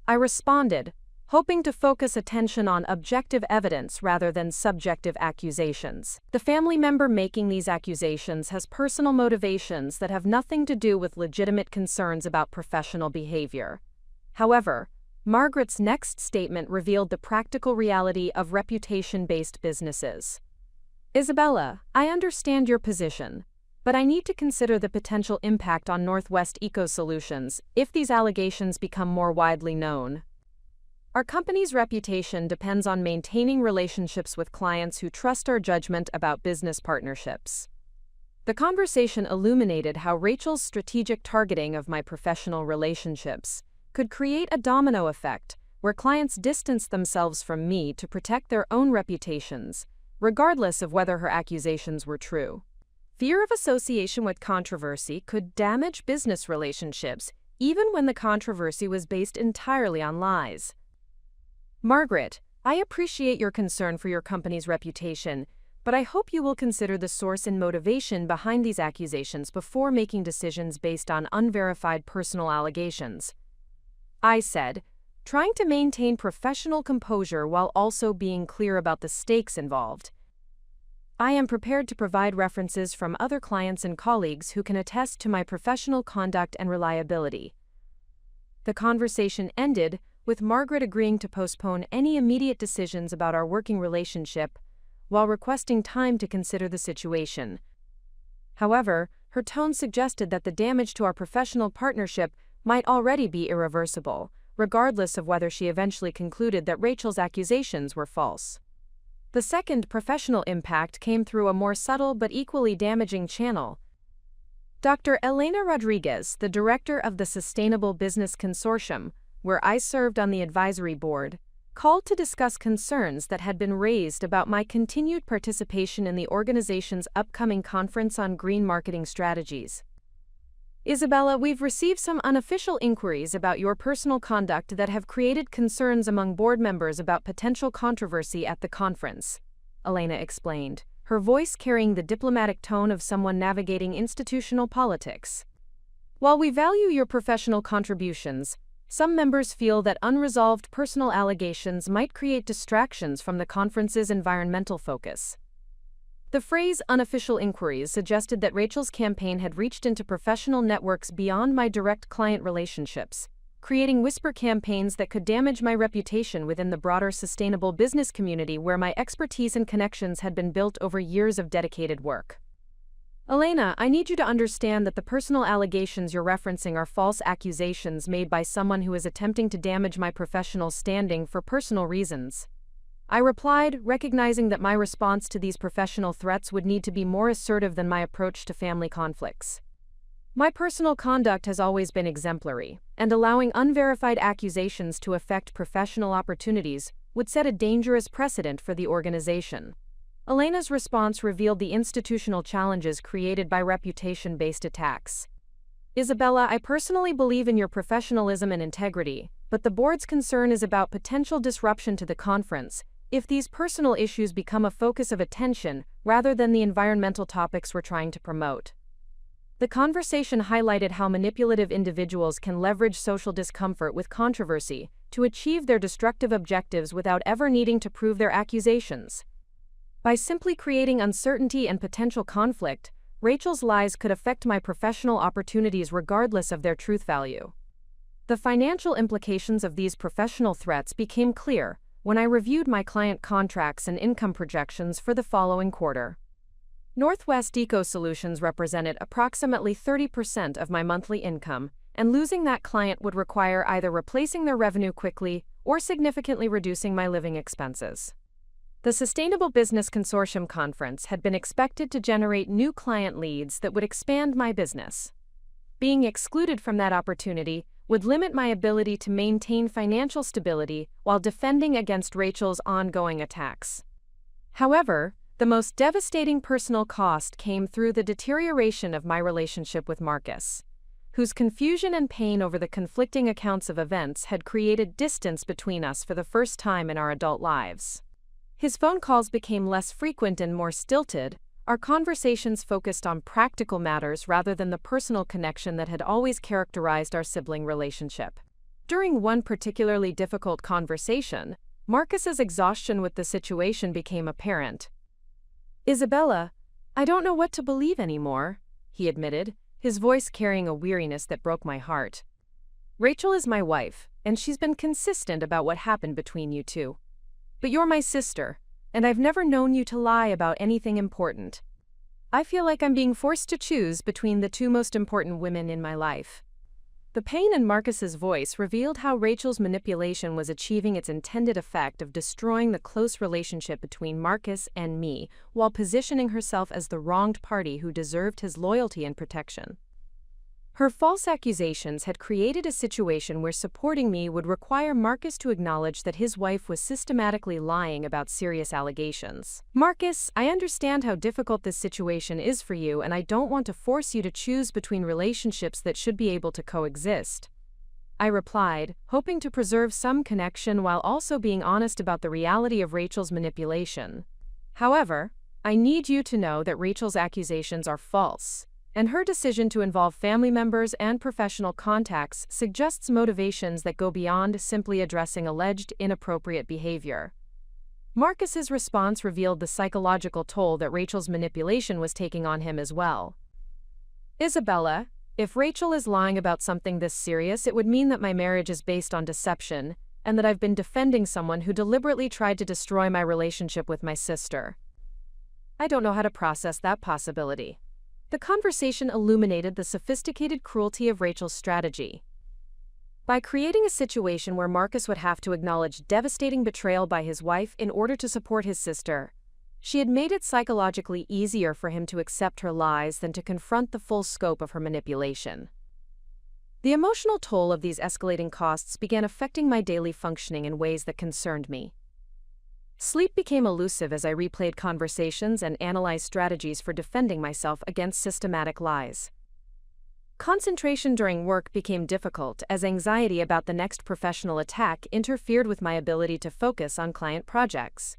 [SPEAKER 1] I responded, hoping to focus attention on objective evidence rather than subjective accusations. The family member making these accusations has personal motivations that have nothing to do with legitimate concerns about professional behavior. However, Margaret's next statement revealed the practical reality of reputation-based businesses. Isabella, I understand your position, but I need to consider the potential impact on Northwest Eco Solutions if these allegations become more widely known. Our company's reputation depends on maintaining relationships with clients who trust our judgment about business partnerships. The conversation illuminated how Rachel's strategic targeting of my professional relationships could create a domino effect where clients distanced themselves from me to protect their own reputations, regardless of whether her accusations were true. Fear of association with controversy could damage business relationships, even when the controversy was based entirely on lies. Margaret, I appreciate your concern for your company's reputation, but I hope you will consider the source and motivation behind these accusations before making decisions based on unverified personal allegations. I said, trying to maintain professional composure while also being clear about the stakes involved. I am prepared to provide references from other clients and colleagues who can attest to my professional conduct and reliability. The conversation ended with Margaret agreeing to postpone any immediate decisions about our working relationship while requesting time to consider the situation. However, her tone suggested that the damage to our professional partnership might already be irreversible, regardless of whether she eventually concluded that Rachel's accusations were false. The second professional impact came through a more subtle but equally damaging channel. Dr. Elena Rodriguez, the director of the Sustainable Business Consortium, where I served on the advisory board, called to discuss concerns that had been raised about my continued participation in the organization's upcoming conference on green marketing strategies. Isabella, we've received some unofficial inquiries about your personal conduct that have created concerns among board members about potential controversy at the conference, Elena explained, her voice carrying the diplomatic tone of someone navigating institutional politics. While we value your professional contributions, some members feel that unresolved personal allegations might create distractions from the conference's environmental focus. The phrase unofficial inquiries suggested that Rachel's campaign had reached into professional networks beyond my direct client relationships, creating whisper campaigns that could damage my reputation within the broader sustainable business community where my expertise and connections had been built over years of dedicated work. Elena, I need you to understand that the personal allegations you're referencing are false accusations made by someone who is attempting to damage my professional standing for personal reasons. I replied, recognizing that my response to these professional threats would need to be more assertive than my approach to family conflicts. My personal conduct has always been exemplary, and allowing unverified accusations to affect professional opportunities would set a dangerous precedent for the organization. Elena's response revealed the institutional challenges created by reputation-based attacks. Isabella, I personally believe in your professionalism and integrity, but the board's concern is about potential disruption to the conference if these personal issues become a focus of attention rather than the environmental topics we're trying to promote. The conversation highlighted how manipulative individuals can leverage social discomfort with controversy to achieve their destructive objectives without ever needing to prove their accusations. By simply creating uncertainty and potential conflict, Rachel's lies could affect my professional opportunities regardless of their truth value. The financial implications of these professional threats became clear when I reviewed my client contracts and income projections for the following quarter. Northwest Eco Solutions represented approximately 30% of my monthly income, and losing that client would require either replacing their revenue quickly or significantly reducing my living expenses. The Sustainable Business Consortium Conference had been expected to generate new client leads that would expand my business. Being excluded from that opportunity would limit my ability to maintain financial stability while defending against Rachel's ongoing attacks. However, the most devastating personal cost came through the deterioration of my relationship with Marcus, whose confusion and pain over the conflicting accounts of events had created distance between us for the first time in our adult lives. His phone calls became less frequent and more stilted. Our conversations focused on practical matters rather than the personal connection that had always characterized our sibling relationship. During one particularly difficult conversation, Marcus's exhaustion with the situation became apparent. "Isabella, I don't know what to believe anymore," he admitted, his voice carrying a weariness that broke my heart. "Rachel is my wife, and she's been consistent about what happened between you two. But you're my sister, and I've never known you to lie about anything important. I feel like I'm being forced to choose between the two most important women in my life." The pain in Marcus's voice revealed how Rachel's manipulation was achieving its intended effect of destroying the close relationship between Marcus and me while positioning herself as the wronged party who deserved his loyalty and protection. Her false accusations had created a situation where supporting me would require Marcus to acknowledge that his wife was systematically lying about serious allegations. "Marcus, I understand how difficult this situation is for you, and I don't want to force you to choose between relationships that should be able to coexist," I replied, hoping to preserve some connection while also being honest about the reality of Rachel's manipulation. "However, I need you to know that Rachel's accusations are false, and her decision to involve family members and professional contacts suggests motivations that go beyond simply addressing alleged inappropriate behavior." Marcus's response revealed the psychological toll that Rachel's manipulation was taking on him as well. "Isabella, if Rachel is lying about something this serious, it would mean that my marriage is based on deception, and that I've been defending someone who deliberately tried to destroy my relationship with my sister. I don't know how to process that possibility." The conversation illuminated the sophisticated cruelty of Rachel's strategy. By creating a situation where Marcus would have to acknowledge devastating betrayal by his wife in order to support his sister, she had made it psychologically easier for him to accept her lies than to confront the full scope of her manipulation. The emotional toll of these escalating costs began affecting my daily functioning in ways that concerned me. Sleep became elusive as I replayed conversations and analyzed strategies for defending myself against systematic lies. Concentration during work became difficult as anxiety about the next professional attack interfered with my ability to focus on client projects.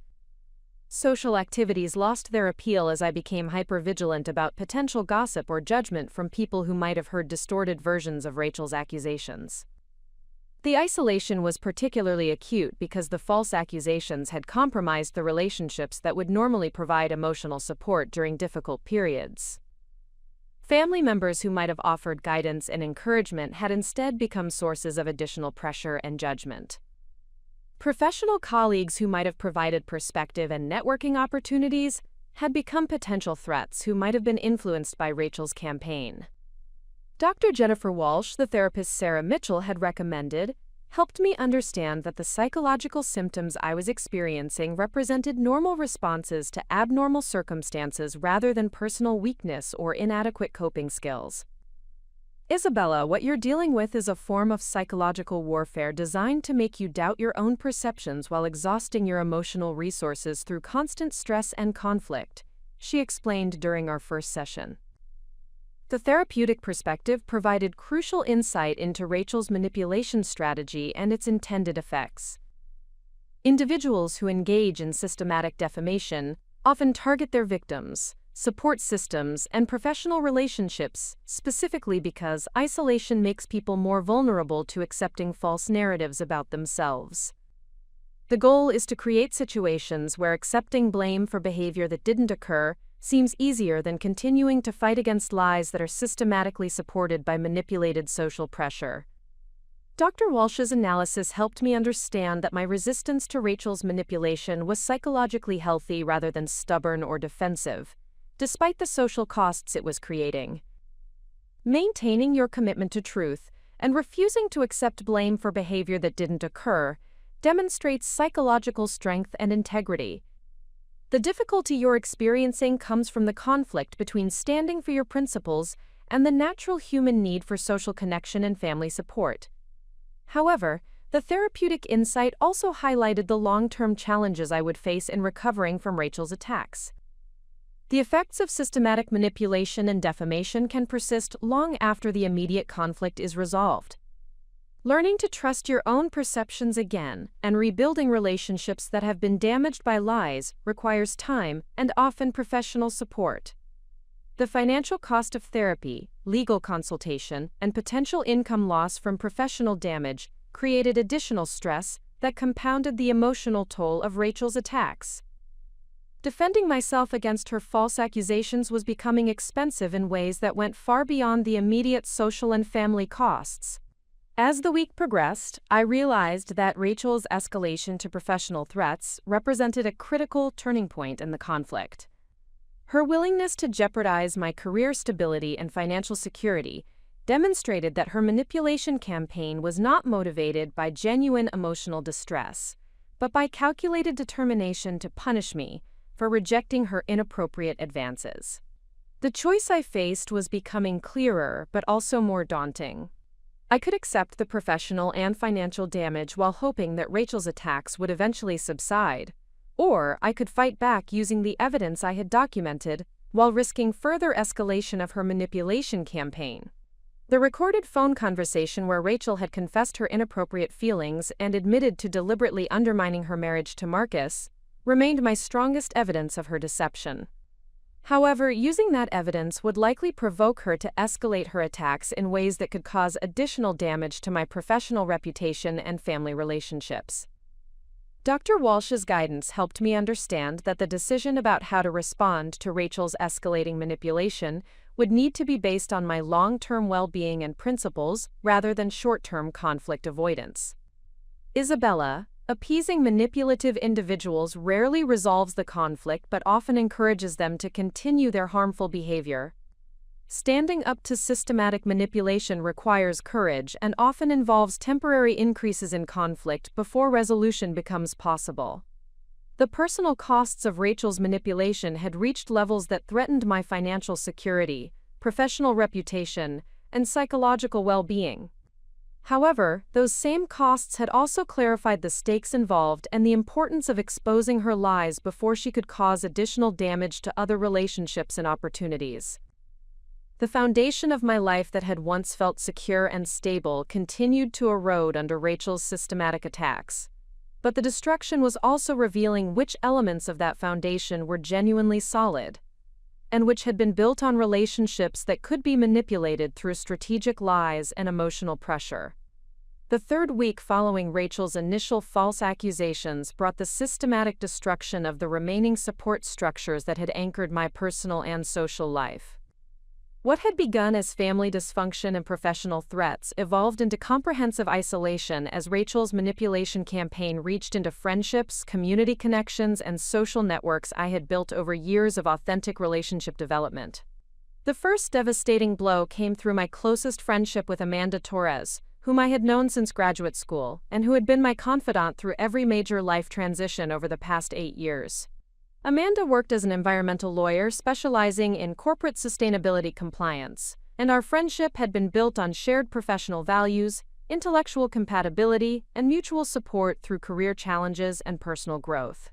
[SPEAKER 1] Social activities lost their appeal as I became hypervigilant about potential gossip or judgment from people who might have heard distorted versions of Rachel's accusations. The isolation was particularly acute because the false accusations had compromised the relationships that would normally provide emotional support during difficult periods. Family members who might have offered guidance and encouragement had instead become sources of additional pressure and judgment. Professional colleagues who might have provided perspective and networking opportunities had become potential threats who might have been influenced by Rachel's campaign. Dr. Jennifer Walsh, the therapist Sarah Mitchell had recommended, helped me understand that the psychological symptoms I was experiencing represented normal responses to abnormal circumstances rather than personal weakness or inadequate coping skills. Isabella, what you're dealing with is a form of psychological warfare designed to make you doubt your own perceptions while exhausting your emotional resources through constant stress and conflict, she explained during our first session. The therapeutic perspective provided crucial insight into Rachel's manipulation strategy and its intended effects. Individuals who engage in systematic defamation often target their victims, support systems, and professional relationships, specifically because isolation makes people more vulnerable to accepting false narratives about themselves. The goal is to create situations where accepting blame for behavior that didn't occur seems easier than continuing to fight against lies that are systematically supported by manipulated social pressure. Dr. Walsh's analysis helped me understand that my resistance to Rachel's manipulation was psychologically healthy rather than stubborn or defensive, despite the social costs it was creating. Maintaining your commitment to truth and refusing to accept blame for behavior that didn't occur demonstrates psychological strength and integrity. The difficulty you're experiencing comes from the conflict between standing for your principles and the natural human need for social connection and family support. However, the therapeutic insight also highlighted the long-term challenges I would face in recovering from Rachel's attacks. The effects of systematic manipulation and defamation can persist long after the immediate conflict is resolved. Learning to trust your own perceptions again and rebuilding relationships that have been damaged by lies requires time and often professional support. The financial cost of therapy, legal consultation, and potential income loss from professional damage created additional stress that compounded the emotional toll of Rachel's attacks. Defending myself against her false accusations was becoming expensive in ways that went far beyond the immediate social and family costs. As the week progressed, I realized that Rachel's escalation to professional threats represented a critical turning point in the conflict. Her willingness to jeopardize my career stability and financial security demonstrated that her manipulation campaign was not motivated by genuine emotional distress, but by calculated determination to punish me for rejecting her inappropriate advances. The choice I faced was becoming clearer but also more daunting. I could accept the professional and financial damage while hoping that Rachel's attacks would eventually subside, or I could fight back using the evidence I had documented while risking further escalation of her manipulation campaign. The recorded phone conversation where Rachel had confessed her inappropriate feelings and admitted to deliberately undermining her marriage to Marcus remained my strongest evidence of her deception. However, using that evidence would likely provoke her to escalate her attacks in ways that could cause additional damage to my professional reputation and family relationships. Dr. Walsh's guidance helped me understand that the decision about how to respond to Rachel's escalating manipulation would need to be based on my long-term well-being and principles rather than short-term conflict avoidance. Isabella, appeasing manipulative individuals rarely resolves the conflict but often encourages them to continue their harmful behavior. Standing up to systematic manipulation requires courage and often involves temporary increases in conflict before resolution becomes possible. The personal costs of Rachel's manipulation had reached levels that threatened my financial security, professional reputation, and psychological well-being. However, those same costs had also clarified the stakes involved and the importance of exposing her lies before she could cause additional damage to other relationships and opportunities. The foundation of my life that had once felt secure and stable continued to erode under Rachel's systematic attacks. But the destruction was also revealing which elements of that foundation were genuinely solid, and which had been built on relationships that could be manipulated through strategic lies and emotional pressure. The third week following Rachel's initial false accusations brought the systematic destruction of the remaining support structures that had anchored my personal and social life. What had begun as family dysfunction and professional threats evolved into comprehensive isolation as Rachel's manipulation campaign reached into friendships, community connections, and social networks I had built over years of authentic relationship development. The first devastating blow came through my closest friendship with Amanda Torres, whom I had known since graduate school and who had been my confidant through every major life transition over the past 8 years. Amanda worked as an environmental lawyer specializing in corporate sustainability compliance, and our friendship had been built on shared professional values, intellectual compatibility, and mutual support through career challenges and personal growth.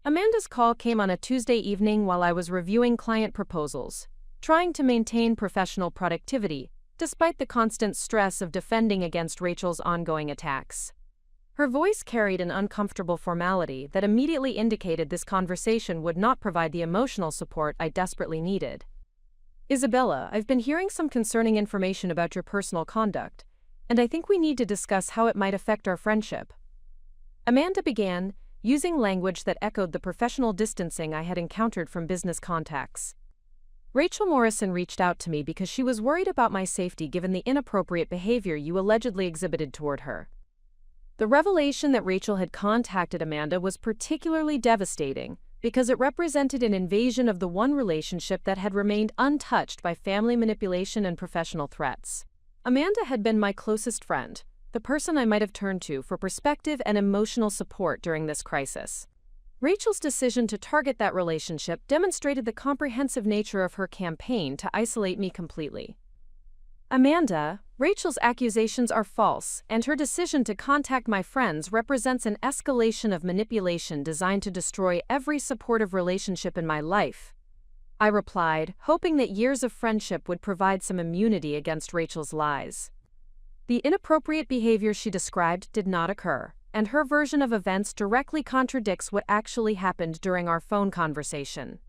[SPEAKER 1] Amanda's call came on a Tuesday evening while I was reviewing client proposals, trying to maintain professional productivity despite the constant stress of defending against Rachel's ongoing attacks. Her voice carried an uncomfortable formality that immediately indicated this conversation would not provide the emotional support I desperately needed. "Isabella, I've been hearing some concerning information about your personal conduct, and I think we need to discuss how it might affect our friendship." Amanda began, using language that echoed the professional distancing I had encountered from business contacts. "Rachel Morrison reached out to me because she was worried about my safety given the inappropriate behavior you allegedly exhibited toward her." The revelation that Rachel had contacted Amanda was particularly devastating because it represented an invasion of the one relationship that had remained untouched by family manipulation and professional threats. Amanda had been my closest friend, the person I might have turned to for perspective and emotional support during this crisis. Rachel's decision to target that relationship demonstrated the comprehensive nature of her campaign to isolate me completely. "Amanda, Rachel's accusations are false, and her decision to contact my friends represents an escalation of manipulation designed to destroy every supportive relationship in my life," I replied, hoping that years of friendship would provide some immunity against Rachel's lies. The inappropriate behavior she described did not occur, and her version of events directly contradicts what actually happened during our phone conversation.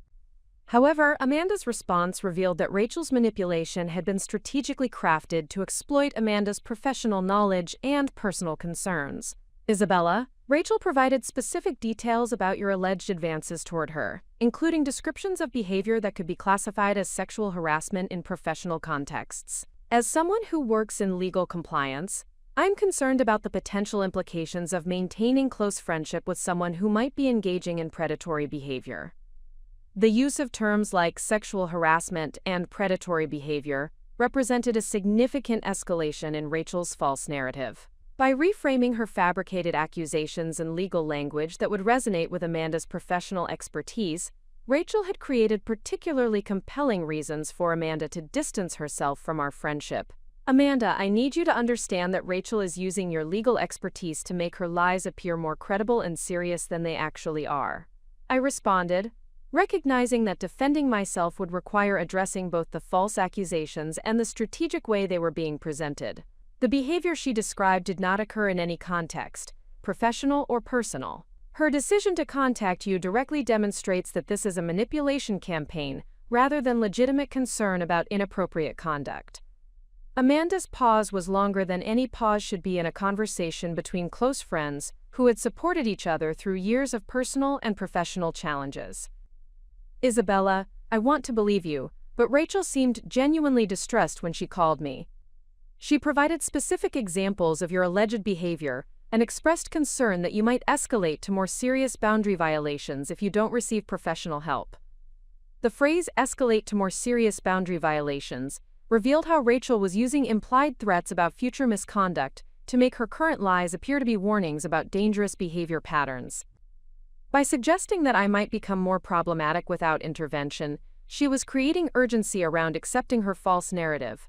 [SPEAKER 1] However, Amanda's response revealed that Rachel's manipulation had been strategically crafted to exploit Amanda's professional knowledge and personal concerns. "Isabella, Rachel provided specific details about your alleged advances toward her, including descriptions of behavior that could be classified as sexual harassment in professional contexts. As someone who works in legal compliance, I'm concerned about the potential implications of maintaining close friendship with someone who might be engaging in predatory behavior." The use of terms like sexual harassment and predatory behavior represented a significant escalation in Rachel's false narrative. By reframing her fabricated accusations in legal language that would resonate with Amanda's professional expertise, Rachel had created particularly compelling reasons for Amanda to distance herself from our friendship. "Amanda, I need you to understand that Rachel is using your legal expertise to make her lies appear more credible and serious than they actually are," I responded, recognizing that defending myself would require addressing both the false accusations and the strategic way they were being presented. The behavior she described did not occur in any context, professional or personal. Her decision to contact you directly demonstrates that this is a manipulation campaign rather than legitimate concern about inappropriate conduct. Amanda's pause was longer than any pause should be in a conversation between close friends who had supported each other through years of personal and professional challenges. "Isabella, I want to believe you, but Rachel seemed genuinely distressed when she called me. She provided specific examples of your alleged behavior and expressed concern that you might escalate to more serious boundary violations if you don't receive professional help." The phrase "escalate to more serious boundary violations" revealed how Rachel was using implied threats about future misconduct to make her current lies appear to be warnings about dangerous behavior patterns. By suggesting that I might become more problematic without intervention, she was creating urgency around accepting her false narrative.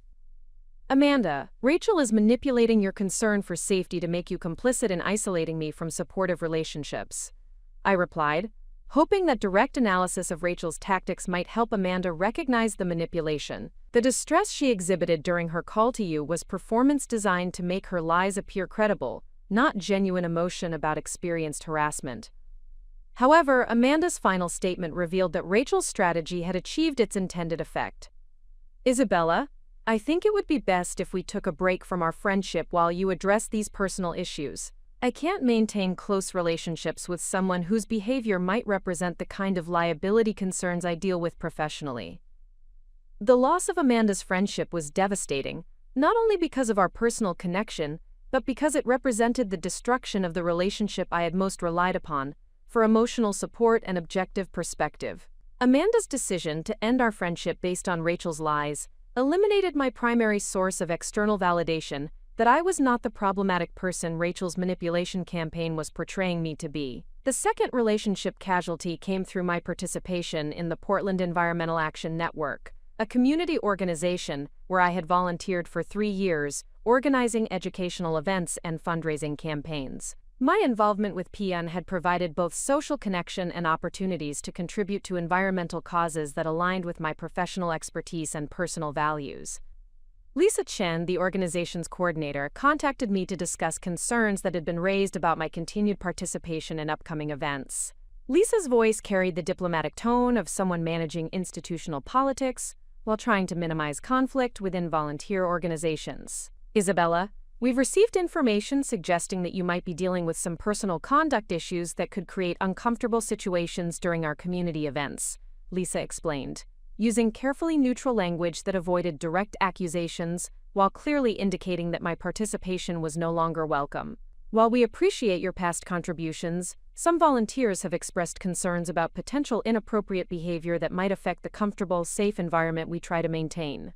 [SPEAKER 1] "Amanda, Rachel is manipulating your concern for safety to make you complicit in isolating me from supportive relationships," I replied, hoping that direct analysis of Rachel's tactics might help Amanda recognize the manipulation. The distress she exhibited during her call to you was performance designed to make her lies appear credible, not genuine emotion about experienced harassment. However, Amanda's final statement revealed that Rachel's strategy had achieved its intended effect. "Isabella, I think it would be best if we took a break from our friendship while you address these personal issues. I can't maintain close relationships with someone whose behavior might represent the kind of liability concerns I deal with professionally." The loss of Amanda's friendship was devastating, not only because of our personal connection, but because it represented the destruction of the relationship I had most relied upon for emotional support and objective perspective. Amanda's decision to end our friendship based on Rachel's lies eliminated my primary source of external validation that I was not the problematic person Rachel's manipulation campaign was portraying me to be. The second relationship casualty came through my participation in the Portland Environmental Action Network, a community organization where I had volunteered for 3 years, organizing educational events and fundraising campaigns. My involvement with PN had provided both social connection and opportunities to contribute to environmental causes that aligned with my professional expertise and personal values. Lisa Chen, the organization's coordinator, contacted me to discuss concerns that had been raised about my continued participation in upcoming events. Lisa's voice carried the diplomatic tone of someone managing institutional politics while trying to minimize conflict within volunteer organizations. Isabella, we've received information suggesting that you might be dealing with some personal conduct issues that could create uncomfortable situations during our community events, Lisa explained, using carefully neutral language that avoided direct accusations while clearly indicating that my participation was no longer welcome. While we appreciate your past contributions, some volunteers have expressed concerns about potential inappropriate behavior that might affect the comfortable, safe environment we try to maintain.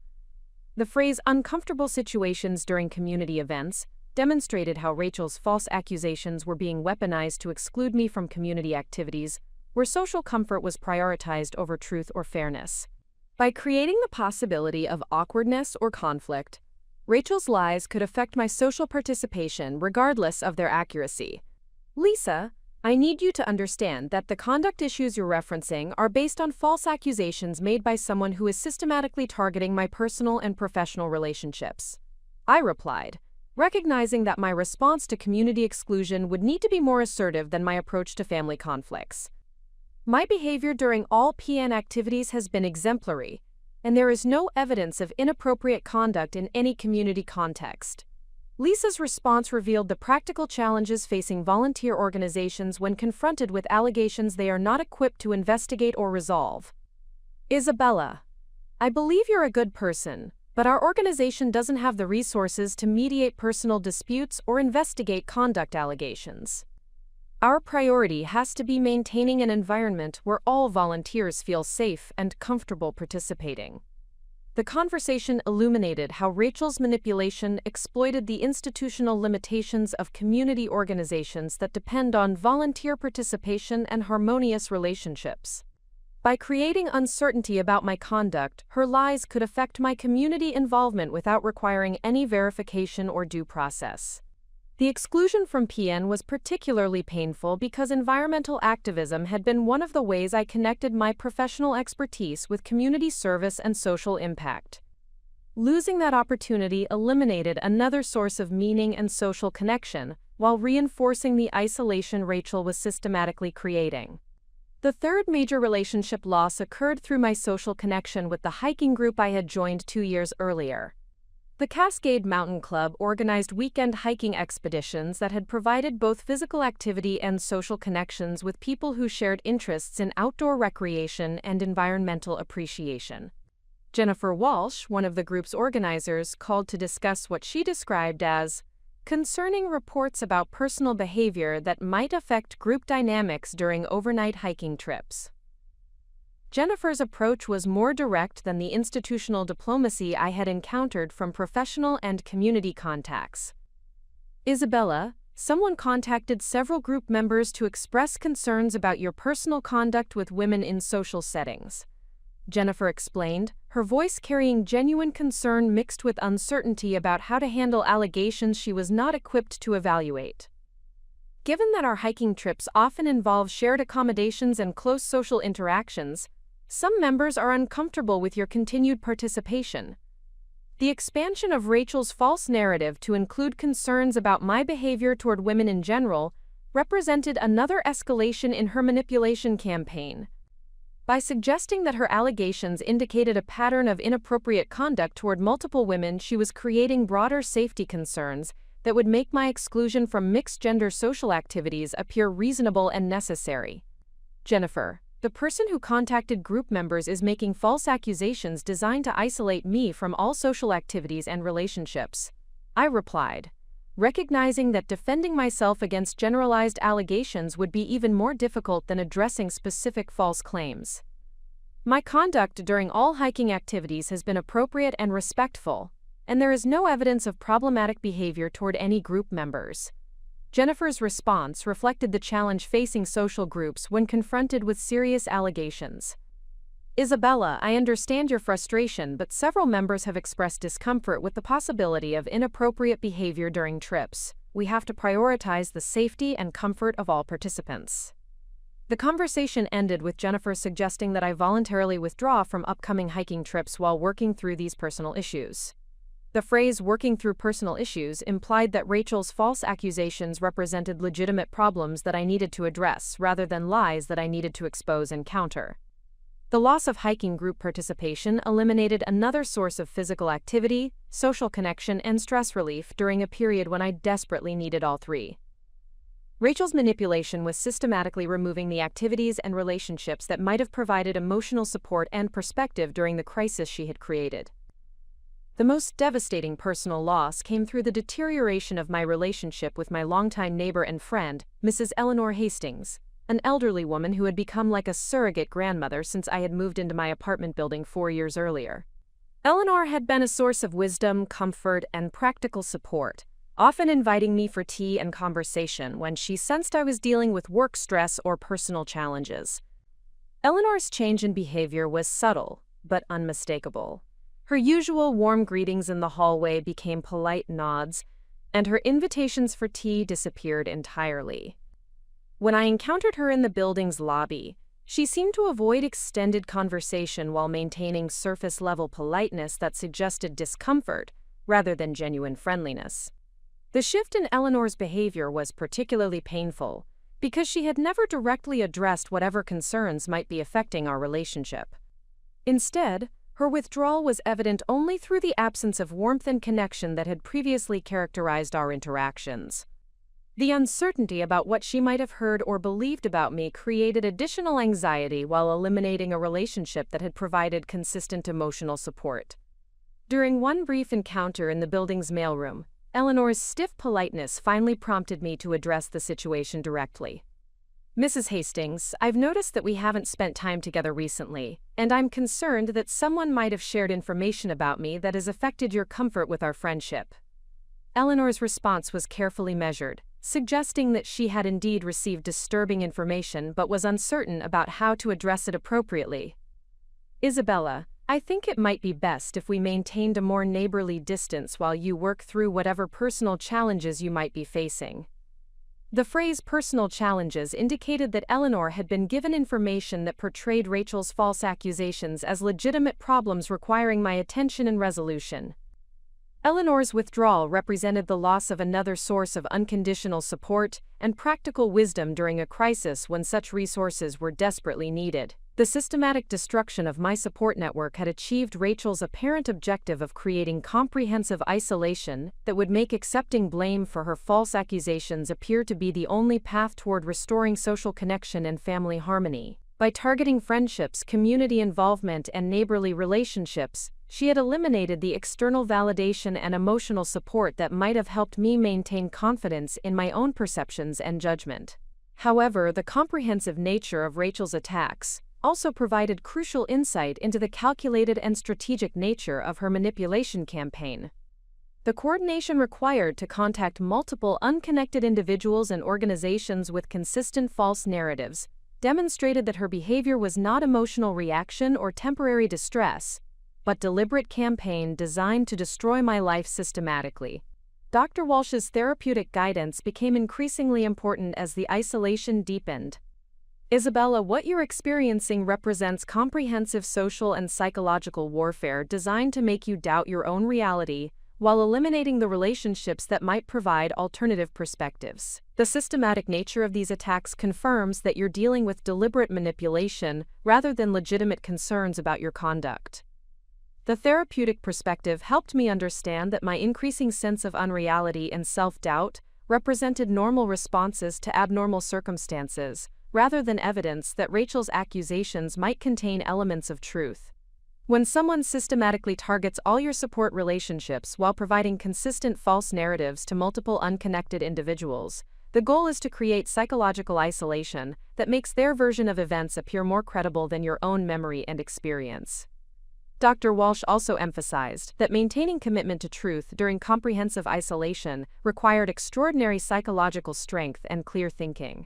[SPEAKER 1] The phrase uncomfortable situations during community events demonstrated how Rachel's false accusations were being weaponized to exclude me from community activities where social comfort was prioritized over truth or fairness. By creating the possibility of awkwardness or conflict, Rachel's lies could affect my social participation regardless of their accuracy. Lisa, I need you to understand that the conduct issues you're referencing are based on false accusations made by someone who is systematically targeting my personal and professional relationships. I replied, recognizing that my response to community exclusion would need to be more assertive than my approach to family conflicts. My behavior during all PN activities has been exemplary, and there is no evidence of inappropriate conduct in any community context. Lisa's response revealed the practical challenges facing volunteer organizations when confronted with allegations they are not equipped to investigate or resolve. Isabella, I believe you're a good person, but our organization doesn't have the resources to mediate personal disputes or investigate conduct allegations. Our priority has to be maintaining an environment where all volunteers feel safe and comfortable participating. The conversation illuminated how Rachel's manipulation exploited the institutional limitations of community organizations that depend on volunteer participation and harmonious relationships. By creating uncertainty about my conduct, her lies could affect my community involvement without requiring any verification or due process. The exclusion from PN was particularly painful because environmental activism had been one of the ways I connected my professional expertise with community service and social impact. Losing that opportunity eliminated another source of meaning and social connection, while reinforcing the isolation Rachel was systematically creating. The third major relationship loss occurred through my social connection with the hiking group I had joined 2 years earlier. The Cascade Mountain Club organized weekend hiking expeditions that had provided both physical activity and social connections with people who shared interests in outdoor recreation and environmental appreciation. Jennifer Walsh, one of the group's organizers, called to discuss what she described as concerning reports about personal behavior that might affect group dynamics during overnight hiking trips. Jennifer's approach was more direct than the institutional diplomacy I had encountered from professional and community contacts. Isabella, someone contacted several group members to express concerns about your personal conduct with women in social settings. Jennifer explained, her voice carrying genuine concern mixed with uncertainty about how to handle allegations she was not equipped to evaluate. Given that our hiking trips often involve shared accommodations and close social interactions, some members are uncomfortable with your continued participation. The expansion of Rachel's false narrative to include concerns about my behavior toward women in general represented another escalation in her manipulation campaign. By suggesting that her allegations indicated a pattern of inappropriate conduct toward multiple women, she was creating broader safety concerns that would make my exclusion from mixed-gender social activities appear reasonable and necessary. Jennifer, the person who contacted group members is making false accusations designed to isolate me from all social activities and relationships. I replied, recognizing that defending myself against generalized allegations would be even more difficult than addressing specific false claims. My conduct during all hiking activities has been appropriate and respectful, and there is no evidence of problematic behavior toward any group members. Jennifer's response reflected the challenge facing social groups when confronted with serious allegations. Isabella, I understand your frustration, but several members have expressed discomfort with the possibility of inappropriate behavior during trips. We have to prioritize the safety and comfort of all participants. The conversation ended with Jennifer suggesting that I voluntarily withdraw from upcoming hiking trips while working through these personal issues. The phrase "working through personal issues" implied that Rachel's false accusations represented legitimate problems that I needed to address rather than lies that I needed to expose and counter. The loss of hiking group participation eliminated another source of physical activity, social connection, and stress relief during a period when I desperately needed all three. Rachel's manipulation was systematically removing the activities and relationships that might have provided emotional support and perspective during the crisis she had created. The most devastating personal loss came through the deterioration of my relationship with my longtime neighbor and friend, Mrs. Eleanor Hastings, an elderly woman who had become like a surrogate grandmother since I had moved into my apartment building 4 years earlier. Eleanor had been a source of wisdom, comfort, and practical support, often inviting me for tea and conversation when she sensed I was dealing with work stress or personal challenges. Eleanor's change in behavior was subtle, but unmistakable. Her usual warm greetings in the hallway became polite nods, and her invitations for tea disappeared entirely. When I encountered her in the building's lobby, she seemed to avoid extended conversation while maintaining surface-level politeness that suggested discomfort rather than genuine friendliness. The shift in Eleanor's behavior was particularly painful because she had never directly addressed whatever concerns might be affecting our relationship. Instead, her withdrawal was evident only through the absence of warmth and connection that had previously characterized our interactions. The uncertainty about what she might have heard or believed about me created additional anxiety while eliminating a relationship that had provided consistent emotional support. During one brief encounter in the building's mailroom, Eleanor's stiff politeness finally prompted me to address the situation directly. Mrs. Hastings, I've noticed that we haven't spent time together recently, and I'm concerned that someone might have shared information about me that has affected your comfort with our friendship. Eleanor's response was carefully measured, suggesting that she had indeed received disturbing information but was uncertain about how to address it appropriately. Isabella, I think it might be best if we maintained a more neighborly distance while you work through whatever personal challenges you might be facing. The phrase "personal challenges" indicated that Eleanor had been given information that portrayed Rachel's false accusations as legitimate problems requiring my attention and resolution. Eleanor's withdrawal represented the loss of another source of unconditional support and practical wisdom during a crisis when such resources were desperately needed. The systematic destruction of my support network had achieved Rachel's apparent objective of creating comprehensive isolation that would make accepting blame for her false accusations appear to be the only path toward restoring social connection and family harmony. By targeting friendships, community involvement, and neighborly relationships, she had eliminated the external validation and emotional support that might have helped me maintain confidence in my own perceptions and judgment. However, the comprehensive nature of Rachel's attacks also provided crucial insight into the calculated and strategic nature of her manipulation campaign. The coordination required to contact multiple unconnected individuals and organizations with consistent false narratives demonstrated that her behavior was not emotional reaction or temporary distress, but deliberate campaign designed to destroy my life systematically. Dr. Walsh's therapeutic guidance became increasingly important as the isolation deepened. Isabella, what you're experiencing represents comprehensive social and psychological warfare designed to make you doubt your own reality, while eliminating the relationships that might provide alternative perspectives. The systematic nature of these attacks confirms that you're dealing with deliberate manipulation rather than legitimate concerns about your conduct. The therapeutic perspective helped me understand that my increasing sense of unreality and self-doubt represented normal responses to abnormal circumstances, rather than evidence that Rachel's accusations might contain elements of truth. When someone systematically targets all your support relationships while providing consistent false narratives to multiple unconnected individuals, the goal is to create psychological isolation that makes their version of events appear more credible than your own memory and experience. Dr. Walsh also emphasized that maintaining commitment to truth during comprehensive isolation required extraordinary psychological strength and clear thinking.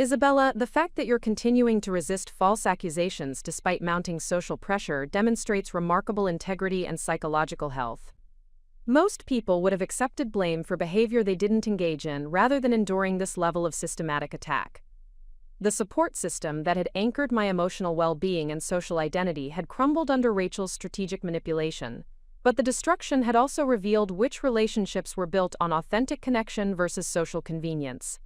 [SPEAKER 1] Isabella, the fact that you're continuing to resist false accusations despite mounting social pressure demonstrates remarkable integrity and psychological health. Most people would have accepted blame for behavior they didn't engage in rather than enduring this level of systematic attack. The support system that had anchored my emotional well-being and social identity had crumbled under Rachel's strategic manipulation, but the destruction had also revealed which relationships were built on authentic connection versus social convenience.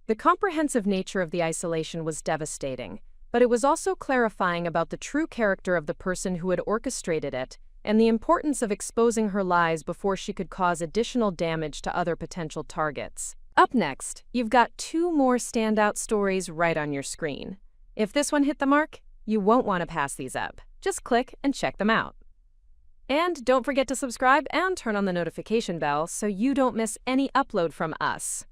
[SPEAKER 1] The comprehensive nature of the isolation was devastating, but it was also clarifying about the true character of the person who had orchestrated it and the importance of exposing her lies before she could cause additional damage to other potential targets. Up next, you've got 2 more standout stories right on your screen. If this one hit the mark, you won't want to pass these up. Just click and check them out. And don't forget to subscribe and turn on the notification bell so you don't miss any upload from us.